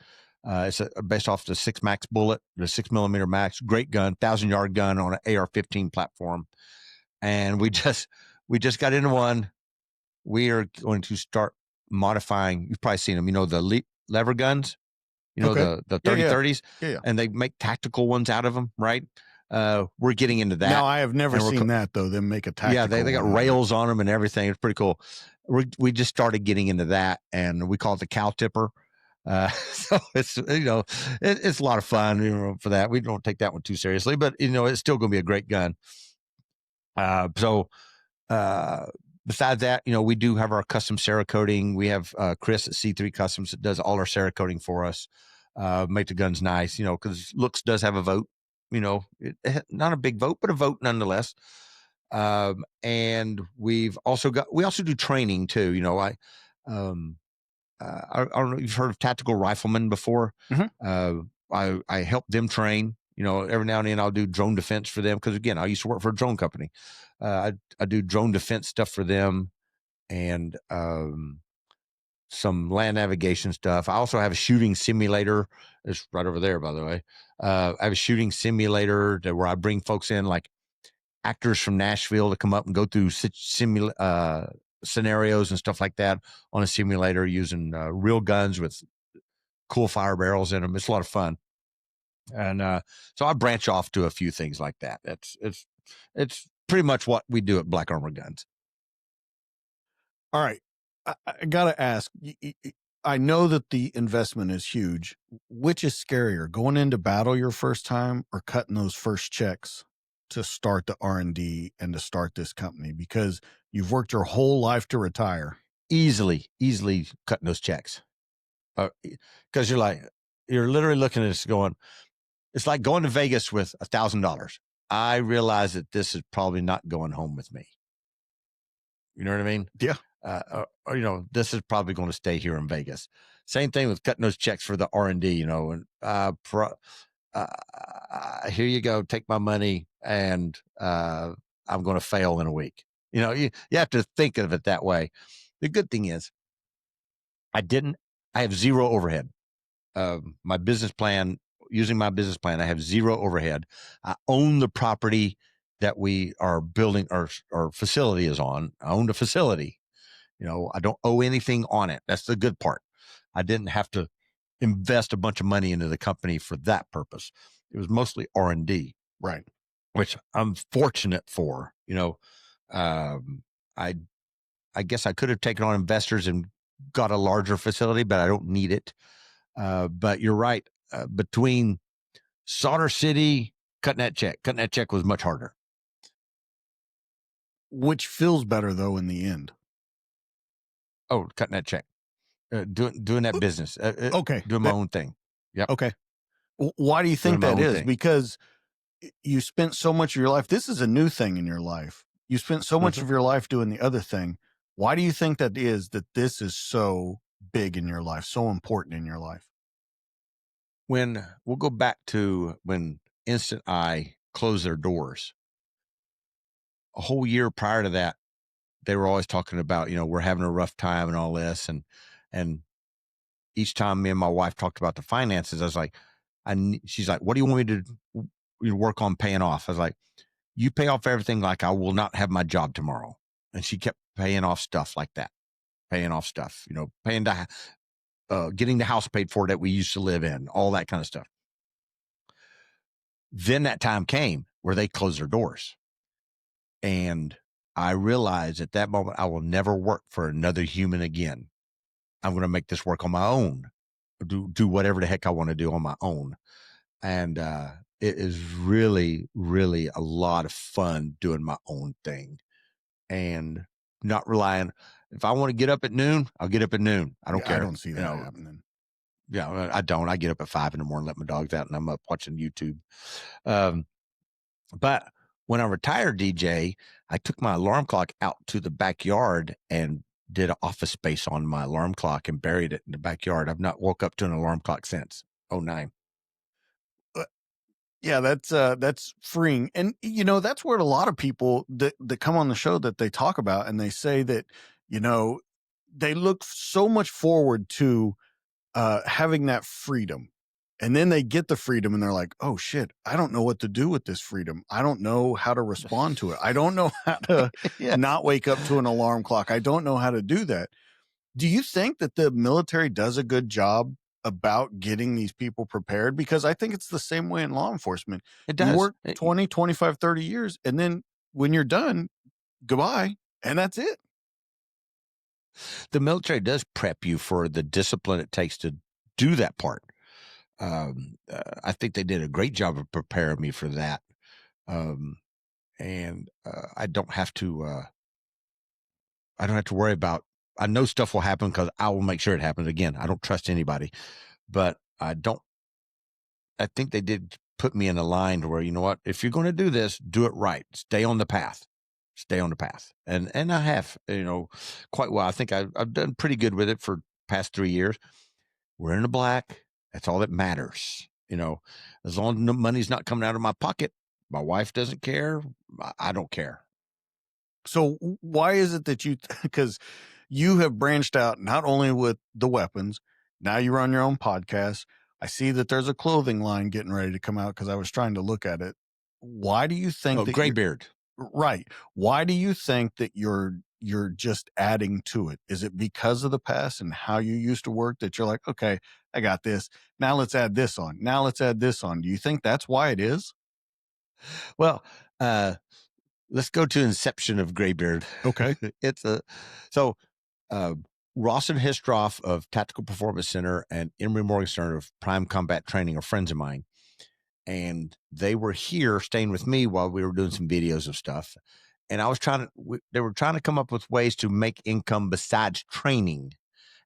It's based off the 6 Max bullet, the 6mm Max. Great gun, 1,000-yard gun on an AR-15 platform. And we just got into one. We are going to start modifying. You've probably seen them, the lever guns, the 30-30s, yeah. And they make tactical ones out of them, right? We're getting into that. Now, I have never seen that, though, them make a tactical. Yeah, they got rails on them and everything. It's pretty cool. We just started getting into that, and we call it the cow tipper. So it's, it's a lot of fun, for that. We don't take that one too seriously, but, it's still going to be a great gun. Besides that, we do have our custom Cerakoting. We have Chris at C3 Customs that does all our Cerakoting for us. Make the guns nice, because looks does have a vote. Not a big vote, but a vote nonetheless. And we also do training too. I don't know if you've heard of tactical riflemen before. Mm-hmm. I help them train. Every now and then I'll do drone defense for them, because again, I used to work for a drone company. I do drone defense stuff for them, and some land navigation stuff. I also have a shooting simulator. It's right over there, by the way. I have a shooting simulator where I bring folks in, like actors from Nashville, to come up and go through scenarios and stuff like that on a simulator using real guns with cool fire barrels in them. It's a lot of fun. And so I branch off to a few things like that. It's pretty much what we do at Black Armor Guns. All right. I got to ask, I know that the investment is huge. Which is scarier, going into battle your first time or cutting those first checks to start the R&D and to start this company? Because you've worked your whole life to retire. Easily cutting those checks. Because you're literally looking at this going, it's like going to Vegas with $1,000. I realize that this is probably not going home with me. You know what I mean? Yeah. Or, this is probably going to stay here in Vegas. Same thing with cutting those checks for the R&D, and here you go, take my money, and I'm going to fail in a week. You have to think of it that way. The good thing is I have zero overhead. My business plan, using my business plan, I have zero overhead. I own the property that we are building, our facility is on. I own the facility. I don't owe anything on it. That's the good part. I didn't have to invest a bunch of money into the company for that purpose. It was mostly R&D, right? Which I'm fortunate for. I guess I could have taken on investors and got a larger facility, but I don't need it. But you're right. Between Solder City, cutting that check was much harder. Which feels better though in the end? Oh, cutting that check, doing that business. Okay, doing my own thing. Yeah. Okay. Why do you think that is? Thing. Because you spent so much of your life. This is a new thing in your life. You spent so much of your life doing the other thing. Why do you think that is? That this is so big in your life, so important in your life? when we'll go back to when Instant Eye closed their doors. A whole year prior to that, they were always talking about, we're having a rough time and all this. And each time me and my wife talked about the finances, I was like, she's like, what do you want me to work on paying off? I was like, you pay off everything like I will not have my job tomorrow. And she kept paying off stuff like that, paying off stuff, paying getting the house paid for that we used to live in, all that kind of stuff. Then that time came where they closed their doors. And I realized at that moment, I will never work for another human again. I'm going to make this work on my own, do whatever the heck I want to do on my own. And it is really, really a lot of fun doing my own thing and not relying. If I want to get up at noon, I'll get up at noon. I don't care. I don't see that happening. Yeah, I don't. I get up at 5 a.m, let my dogs out, and I'm up watching YouTube. But when I retired, DJ, I took my alarm clock out to the backyard and did an office space on my alarm clock and buried it in the backyard. I've not woke up to an alarm clock since 2009. Yeah, that's freeing. And, that's where a lot of people that come on the show that they talk about, and they say that, they look so much forward to having that freedom. And then they get the freedom and they're like, oh shit, I don't know what to do with this freedom. I don't know how to respond to it. I don't know how to not wake up to an alarm clock. I don't know how to do that. Do you think that the military does a good job about getting these people prepared? Because I think it's the same way in law enforcement. It does. You work 20, 25, 30 years, and then when you're done, goodbye, and that's it. The military does prep you for the discipline it takes to do that part. I think they did a great job of preparing me for that. And I don't have to worry about, I know stuff will happen because I will make sure it happens. Again, I don't trust anybody, but I think they did put me in a line to where, you know what, if you're going to do this, do it right. Stay on the path. And I have, quite well. I think I've done pretty good with it for past 3 years. We're in the black. That's all that matters. As long as the money's not coming out of my pocket, my wife doesn't care. I don't care. So why is it that because you have branched out not only with the weapons, now you're on your own podcast. I see that there's a clothing line getting ready to come out because I was trying to look at it. Why do you think that Greybeard? Right. Why do you think that you're just adding to it? Is it because of the past and how you used to work that you're like, okay, I got this. Now let's add this on. Now let's add this on. Do you think that's why it is? Well, let's go to inception of Greybeard. Okay. Ross and Histroff of Tactical Performance Center and Emory Morgenstern of Prime Combat Training are friends of mine. And they were here staying with me while we were doing some videos of stuff. And they were trying to come up with ways to make income besides training.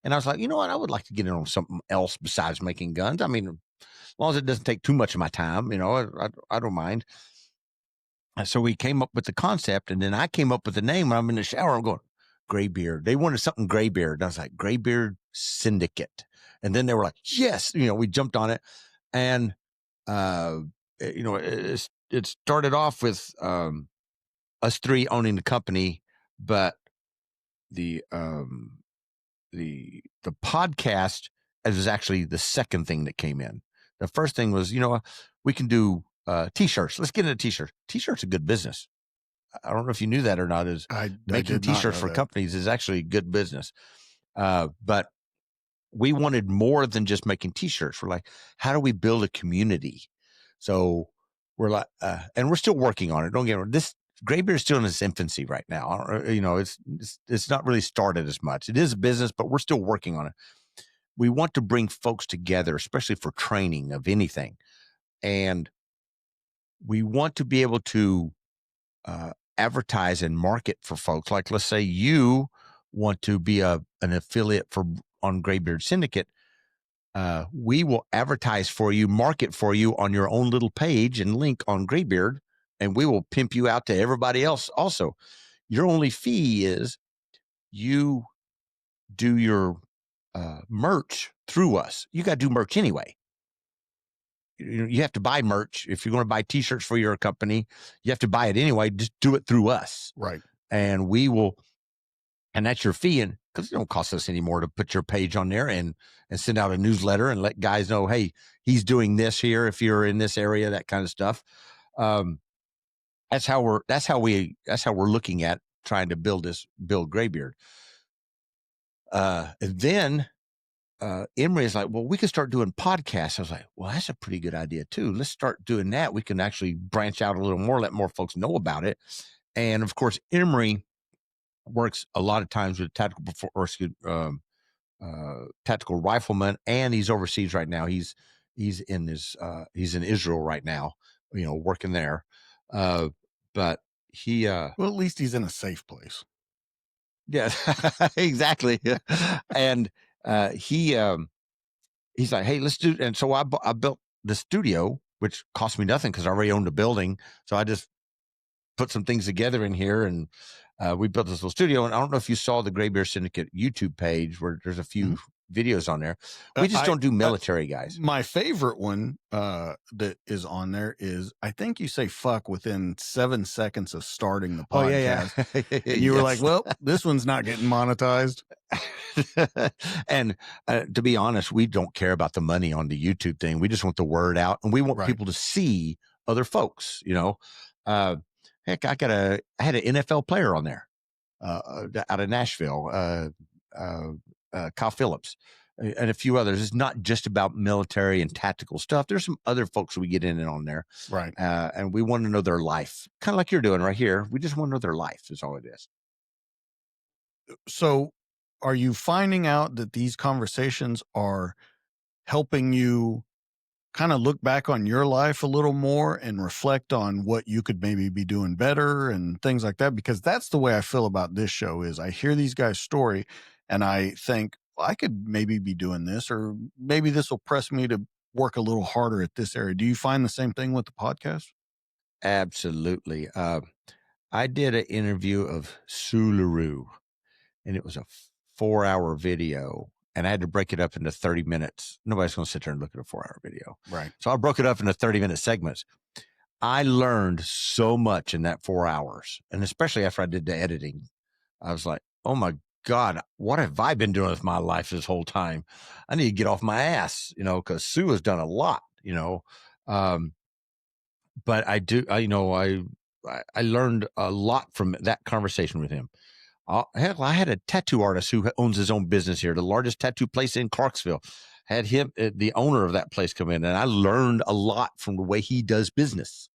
And I was like, you know what? I would like to get in on something else besides making guns. I mean, as long as it doesn't take too much of my time, I don't mind. And so we came up with the concept, and then I came up with the name. I'm in the shower. I'm going, Greybeard. They wanted something Greybeard. And I was like, Greybeard Syndicate. And then they were like, yes, we jumped on it. And, it started off with us three owning the company, but the podcast is actually the second thing that came in. The first thing was, we can do t-shirts. Let's get into t-shirts. T-shirts are good business. I don't know if you knew that or not. Making t-shirts for companies is actually good business. But we wanted more than just making t-shirts. We're like, how do we build a community? So we're like, and we're still working on it. Don't get me wrong. This Greybeard is still in its infancy right now. It's not really started as much. It is a business, but we're still working on it. We want to bring folks together, especially for training of anything. And we want to be able to advertise and market for folks. Like, let's say you want to be an affiliate on Greybeard Syndicate. We will advertise for you, market for you on your own little page and link on Greybeard, and we will pimp you out to everybody else also. Your only fee is you do your merch through us. You got to do merch anyway. you have to buy merch. If you're going to buy t-shirts for your company, you have to buy it anyway. Just do it through us. Right. And we will, and that's your fee. And because it don't cost us any more to put your page on there and send out a newsletter and let guys know, hey, he's doing this here. If you're in this area, that kind of stuff. That's how we're looking at trying to build Greybeard. And then Emery is like, well, we could start doing podcasts. I was like, well, that's a pretty good idea too. Let's start doing that. We can actually branch out a little more, let more folks know about it. And of course, Emery works a lot of times with tactical rifleman, and he's overseas right now. He's in Israel right now, working there. But he, well, at least he's in a safe place. Yeah, exactly. And he's like, hey, let's do. And so I built the studio, which cost me nothing because I already owned a building. So I just put some things together in here, and we built this little studio. And I don't know if you saw the Greybeard Syndicate YouTube page where there's a few videos on there. We just don't do military guys. My favorite one that is on there is, I think you say fuck within 7 seconds of starting the podcast. Oh, yeah. You were like, well, this one's not getting monetized. And to be honest, we don't care about the money on the YouTube thing. We just want the word out, and we want people to see other folks, heck, I had an NFL player on there out of Nashville, Kyle Phillips, and a few others. It's not just about military and tactical stuff. There's some other folks we get in and on there. Right. And we want to know their life, kind of like you're doing right here. We just want to know their life is all it is. So are you finding out that these conversations are helping you kind of look back on your life a little more and reflect on what you could maybe be doing better and things like that? Because that's the way I feel about this show. Is I hear these guys' story and I think, well, I could maybe be doing this, or maybe this will press me to work a little harder at this area. Do you find the same thing with the podcast? Absolutely. I did an interview of Sue LaRue, and it was a 4-hour video, and I had to break it up into 30 minutes. Nobody's going to sit there and look at a 4-hour video. Right. So I broke it up into 30-minute segments. I learned so much in that 4 hours. And especially after I did the editing, I was like, oh my God, what have I been doing with my life this whole time? I need to get off my ass, because Sue has done a lot, but I learned a lot from that conversation with him. Hell, I had a tattoo artist who owns his own business here, the largest tattoo place in Clarksville. Had him, the owner of that place, come in, and I learned a lot from the way he does business.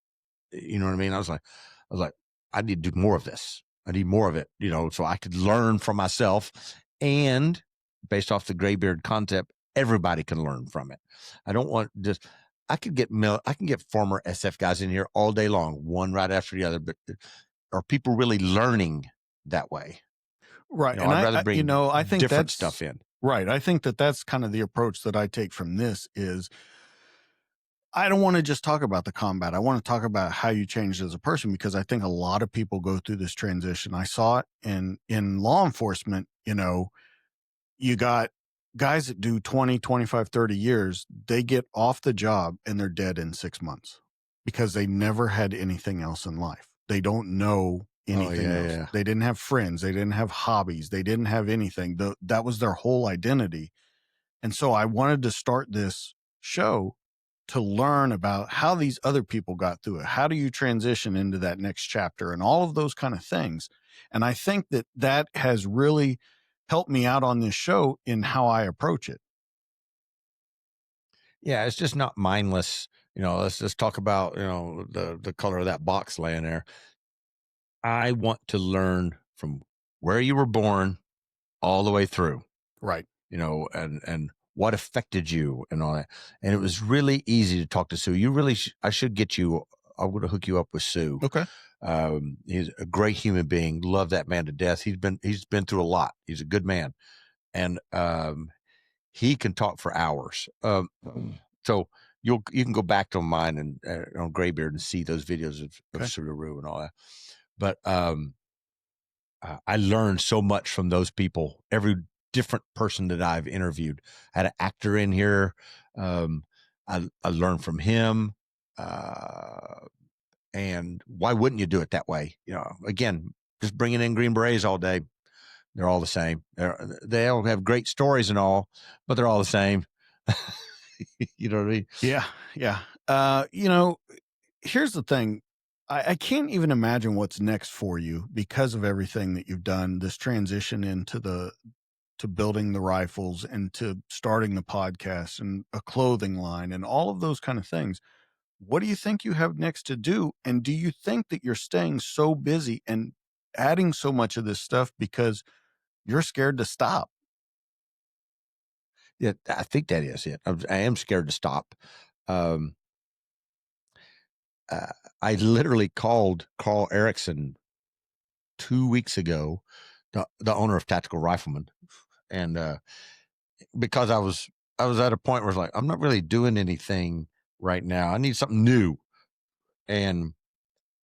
You know what I mean? I was like, I need to do more of this. I need more of it, so I could learn from myself, and based off the Greybeard concept, everybody can learn from it. I don't want just. I can get former SF guys in here all day long, one right after the other, but are people really learning that way? Right. And I'd rather bring I think different that's stuff in. Right. I think that's kind of the approach that I take from this is I don't want to just talk about the combat. I want to talk about how you changed as a person, because I think a lot of people go through this transition. I saw it in law enforcement. You got guys that do 20, 25, 30 years, they get off the job and they're dead in 6 months because they never had anything else in life. They don't know anything else. Yeah. They didn't have friends. They didn't have hobbies. They didn't have anything. That was their whole identity. And so I wanted to start this show to learn about how these other people got through it. How do you transition into that next chapter and all of those kind of things? And I think that has really helped me out on this show in how I approach it. Yeah, it's just not mindless. Let's just talk about, the color of that box laying there. I want to learn from where you were born all the way through. Right. And what affected you and all that. And it was really easy to talk to Sue. I should get you, I'm going to hook you up with Sue. Okay. He's a great human being. Love that man to death. He's been through a lot. He's a good man. And, he can talk for hours. So you can go back to mine and on Greybeard and see those videos of Sue LaRue and all that. But, I learned so much from those people. Every different person that I've interviewed. I had an actor in here. I learned from him. And why wouldn't you do it that way? Again, just bringing in Green Berets all day. They're all the same. They all have great stories and all, but they're all the same. You know what I mean? Yeah. Yeah. Here's the thing. I can't even imagine what's next for you because of everything that you've done, this transition to building the rifles and to starting the podcast and a clothing line and all of those kind of things. What do you think you have next to do? And do you think that you're staying so busy and adding so much of this stuff because you're scared to stop? Yeah, I think that is it. I am scared to stop. I literally called Carl Erickson 2 weeks ago, the owner of Tactical Rifleman, and because I was at a point where I was like, I'm not really doing anything right now. I need something new. And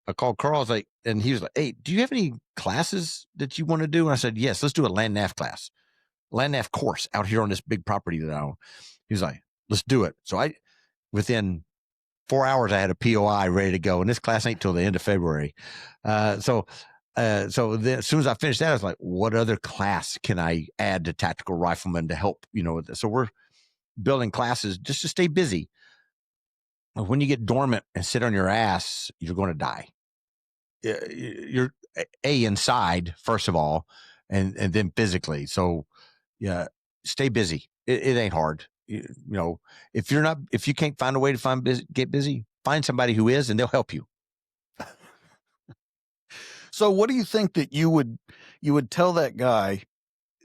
I called Carl. I was like, and he was like, hey, do you have any classes that you want to do? And I said, yes, let's do a land nav class, land nav course out here on this big property that I own. He was like, let's do it. So within 4 hours, I had a POI ready to go, and this class ain't till the end of February. So then as soon as I finished that, I was like, what other class can I add to Tactical Rifleman to help, with this? So we're building classes just to stay busy. When you get dormant and sit on your ass, you're going to die. You're inside, first of all, and then physically. So yeah, stay busy. It ain't hard. If you can't find a way to get busy, find somebody who is, and they'll help you. So what do you think that you would tell that guy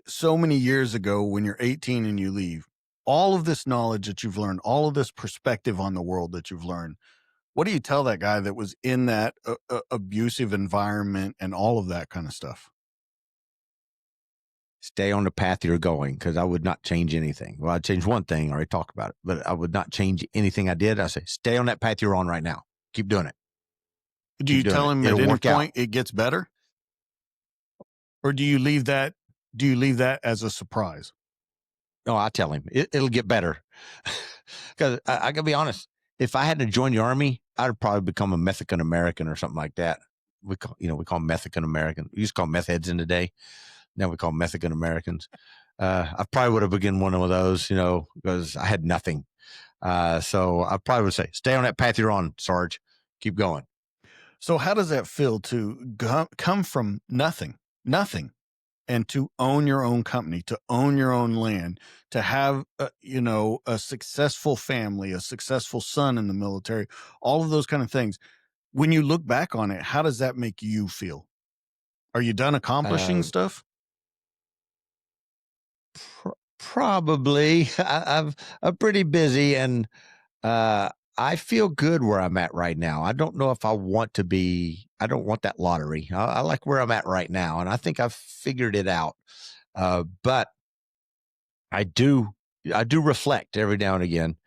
so many years ago when you're 18 and you leave? All of this knowledge that you've learned, all of this perspective on the world that you've learned, what do you tell that guy that was in that abusive environment and all of that kind of stuff? Stay on the path you're going, because I would not change anything. Well, I'd change one thing. I already talked about it, but I would not change anything I did. I say, stay on that path you're on right now. Keep doing it. Do you tell him at any point it gets better? Or do you leave that as a surprise? No, I tell him it'll get better. Because I gotta be honest, if I hadn't joined the Army, I'd have probably become a Mexican American or something like that. We call them Mexican American. We used to call meth heads in the day. Now we call them Mexican Americans. I probably would have begun one of those, because I had nothing. So I probably would say, stay on that path you're on, Sarge. Keep going. So how does that feel to come from nothing, and to own your own company, to own your own land, to have, a successful family, a successful son in the military, all of those kind of things? When you look back on it, how does that make you feel? Are you done accomplishing stuff? Probably. I'm pretty busy, and I feel good where I'm at right now. I don't know if I want to be. I don't want that lottery. I like where I'm at right now, and I think I've figured it out. But I do reflect every now and again,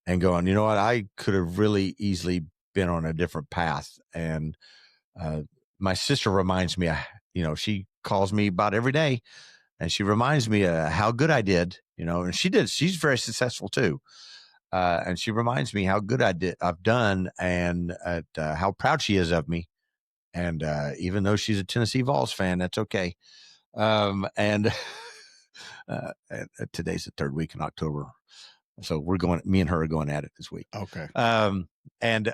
and going, you know what? I could have really easily been on a different path. And my sister reminds me. She calls me about every day, and she reminds me how good I did. And she did. She's very successful too. And she reminds me how good I've done, and how proud she is of me. And even though she's a Tennessee Vols fan, that's okay. And today's the third week in October, so me and her are going at it this week. Okay. And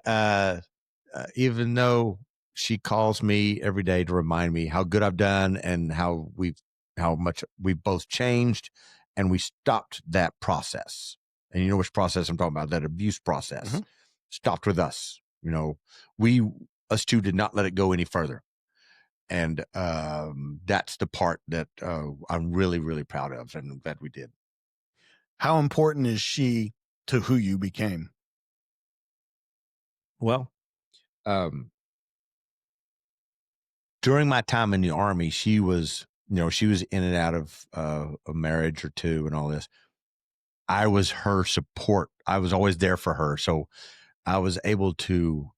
even though she calls me every day to remind me how good I've done and how much we've both changed, and we stopped that process. And you know which process I'm talking about, that abuse process. Mm-hmm. Stopped with us. Us two did not let it go any further. And that's the part that I'm really, really proud of, and that we did. How important is she to who you became? Well, during my time in the Army, she was in and out of a marriage or two and all this. I was her support. I was always there for her. So I was able to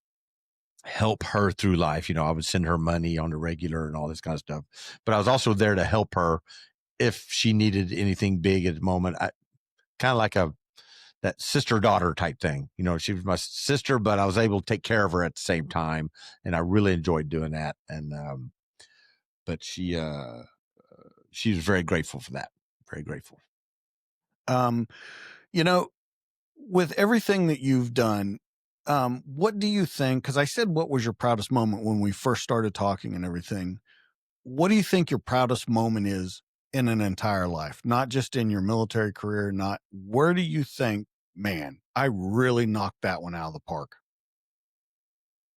help her through life. I would send her money on the regular and all this kind of stuff. But I was also there to help her if she needed anything big at the moment. Kind of like that sister-daughter type thing. You know, she was my sister, but I was able to take care of her at the same time, and I really enjoyed doing that. And but she was very grateful for that. Very grateful. You know, with everything that you've done, what do you think? Because I said, what was your proudest moment when we first started talking and everything? What do you think your proudest moment is in an entire life, not just in your military career? Not where do you think, man, I really knocked that one out of the park?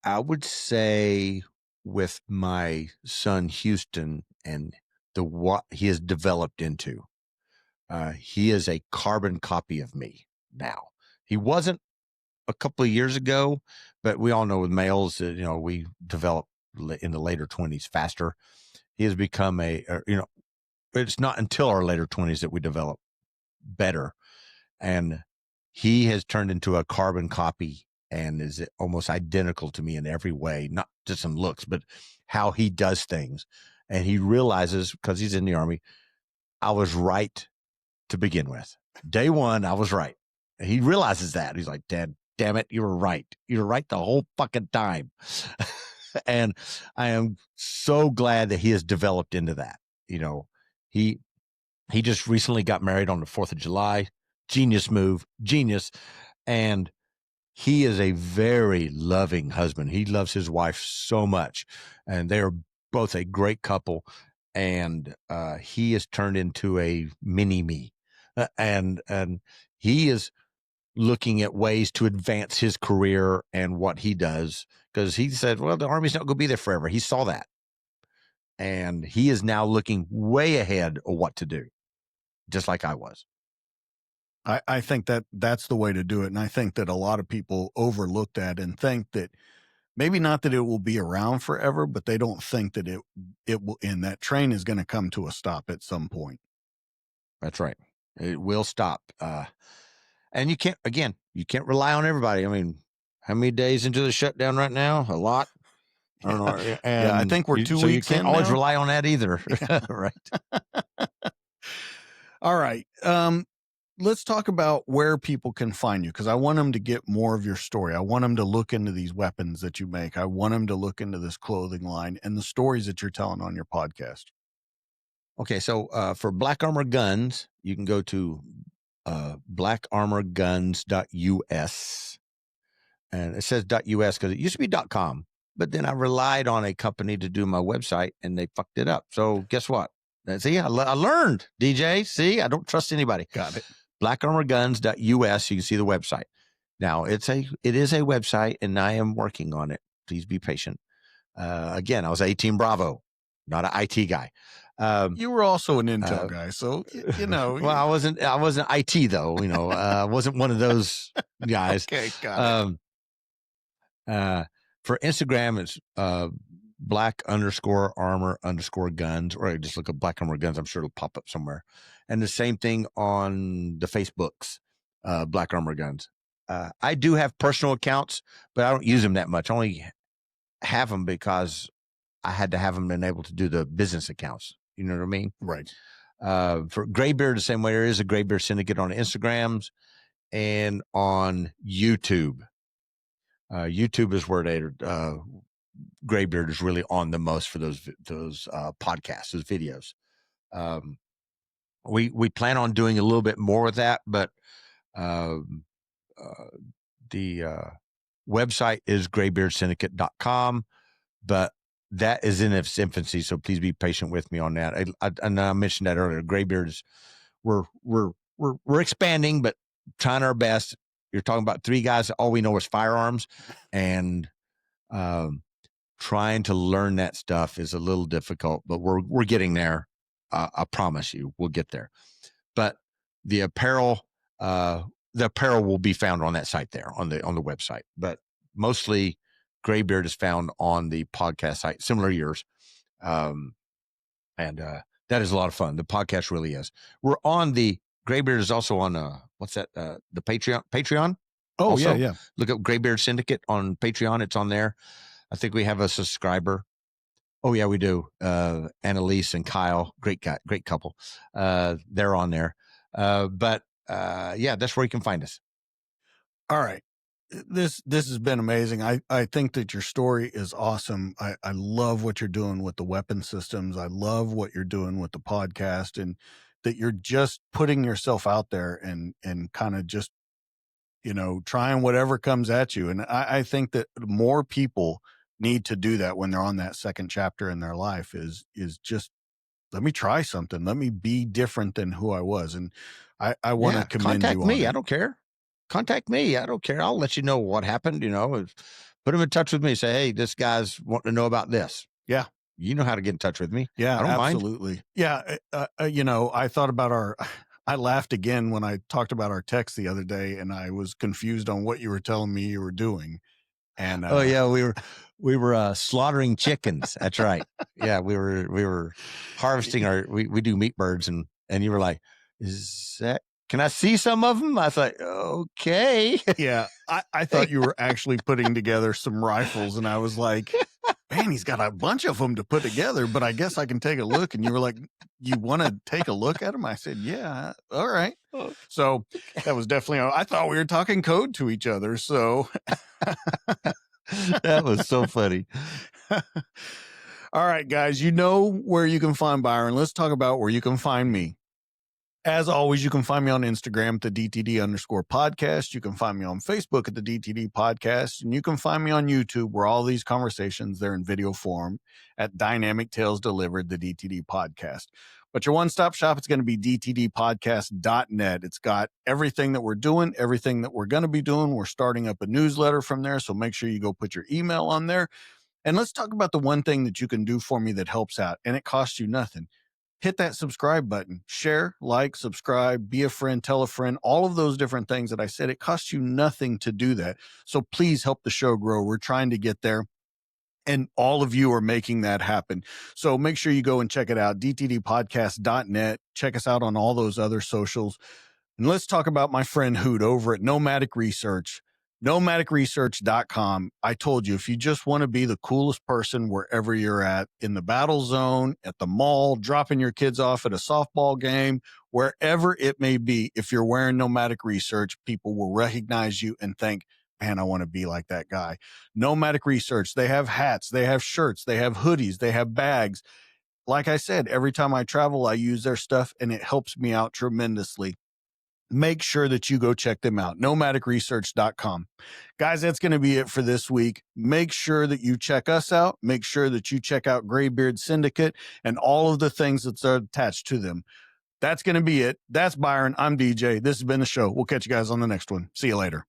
I would say with my son Houston and what he has developed into. He is a carbon copy of me now. He wasn't a couple of years ago, but we all know with males, you know, we develop in the later 20s faster. He has become it's not until our later 20s that we develop better. And he has turned into a carbon copy and is almost identical to me in every way, not just in looks, but how he does things. And he realizes, because he's in the Army, I was right to begin with. Day one, I was right. And he realizes that. He's like, Dad, damn it, you were right. You were right the whole fucking time. And I am so glad that he has developed into that. You know, he just recently got married on the 4th of July. Genius move, genius. And he is a very loving husband. He loves his wife so much. And they are both a great couple. And he has turned into a mini me. And he is looking at ways to advance his career and what he does, because he said, well, the Army's not going to be there forever. He saw that. And he is now looking way ahead of what to do, just like I was. I think that's the way to do it. And I think that a lot of people overlook that and think that maybe not that it will be around forever, but they don't think that it will, and that train is going to come to a stop at some point. That's right. It will stop. And you can't rely on everybody. I mean, how many days into the shutdown right now? A lot. I don't know. And yeah, I think we're 2 so weeks you can't in always now. rely on that either. Yeah. Right. All right. Let's talk about where people can find you, because I want them to get more of your story. I want them to look into these weapons that you make. I want them to look into this clothing line and the stories that you're telling on your podcast. Okay. So for Black Armor Guns, you can go to blackarmorguns.us. And it says .us because it used to be .com. But then I relied on a company to do my website and they fucked it up. So guess what? See, I learned, DJ. See, I don't trust anybody. Got it. blackarmorguns.us. You can see the website. Now, it is a website, and I am working on it. Please be patient. Again, I was 18 Bravo, not an IT guy. You were also an Intel guy, so you know. Well, I wasn't IT though. You know, I wasn't one of those guys. Okay, got it. For Instagram, it's black_armor_guns, or just look up Black Armor Guns. I'm sure it'll pop up somewhere. And the same thing on the Facebooks, Black Armor Guns. I do have personal accounts, but I don't use them that much. I only have them because I had to have them and able to do the business accounts. You know what I mean? Right. For Greybeard, the same way there is a Greybeard Syndicate on Instagrams and on YouTube. YouTube is where Greybeard is really on the most for those podcasts, those videos. We plan on doing a little bit more of that, but the website is greybeardsyndicate.com, but that is in its infancy, so please be patient with me on that. And I mentioned that earlier. Greybeards, we're expanding, but trying our best. You're talking about 3 guys. All we know is firearms, and trying to learn that stuff is a little difficult, but we're getting there. I promise you, we'll get there. But the apparel will be found on that site there on the website. But mostly, Greybeard is found on the podcast site, similar to yours, and that is a lot of fun. The podcast really is. We're on the Greybeard is also on what's that? The Patreon. Oh, also, yeah. Look up Greybeard Syndicate on Patreon. It's on there. I think we have a subscriber. Oh yeah, we do. Annalise and Kyle, great couple. They're on there. But yeah, that's where you can find us. All right. This has been amazing. I think that your story is awesome. I love what you're doing with the weapon systems. I love what you're doing with the podcast, and that you're just putting yourself out there and kind of just, trying whatever comes at you. And I think that more people need to do that when they're on that second chapter in their life is just, let me try something. Let me be different than who I was. And I want to commend contact you me. on it. I don't care. Contact me. I don't care. I'll let you know what happened. Put them in touch with me. Say, hey, this guy's wanting to know about this. Yeah. You know how to get in touch with me. Yeah, I don't absolutely. mind. Yeah. I thought about I laughed again when I talked about our text the other day, and I was confused on what you were telling me you were doing. And oh yeah, we were slaughtering chickens. That's right. Yeah, we were harvesting we do meat birds, and you were like, can I see some of them? I thought, okay. Yeah, I thought you were actually putting together some rifles, and I was like, man, he's got a bunch of them to put together, but I guess I can take a look. And you were like, you want to take a look at them? I said, yeah, all right. So that was definitely, I thought we were talking code to each other. So that was so funny. All right, guys, you know where you can find Byron. Let's talk about where you can find me. As always, you can find me on Instagram at the DTD_podcast. You can find me on Facebook at the DTD Podcast. And you can find me on YouTube, where all these conversations, they're in video form, at Dynamic Tales Delivered, the DTD Podcast. But your one-stop shop, it's going to be dtdpodcast.net. It's got everything that we're doing, everything that we're going to be doing. We're starting up a newsletter from there, so make sure you go put your email on there. And let's talk about the one thing that you can do for me that helps out, and it costs you nothing. Hit that subscribe button, share, like, subscribe, be a friend, tell a friend, all of those different things that I said. It costs you nothing to do that. So please help the show grow. We're trying to get there, and all of you are making that happen. So make sure you go and check it out, dtdpodcast.net. Check us out on all those other socials. And let's talk about my friend Hoot over at Nomadic Research. nomadicresearch.com. I told you, if you just want to be the coolest person wherever you're at, in the battle zone, at the mall, dropping your kids off at a softball game, wherever it may be, if you're wearing Nomadic Research, people will recognize you and think, man, I want to be like that guy. Nomadic Research, they have hats, they have shirts, they have hoodies, they have bags. Like I said, every time I travel, I use their stuff, and it helps me out tremendously. Make sure that you go check them out. nomadicresearch.com. Guys, that's going to be it for this week. Make sure that you check us out. Make sure that you check out Greybeard Syndicate and all of the things that are attached to them. That's going to be it. That's Byron. I'm DJ. This has been the show. We'll catch you guys on the next one. See you later.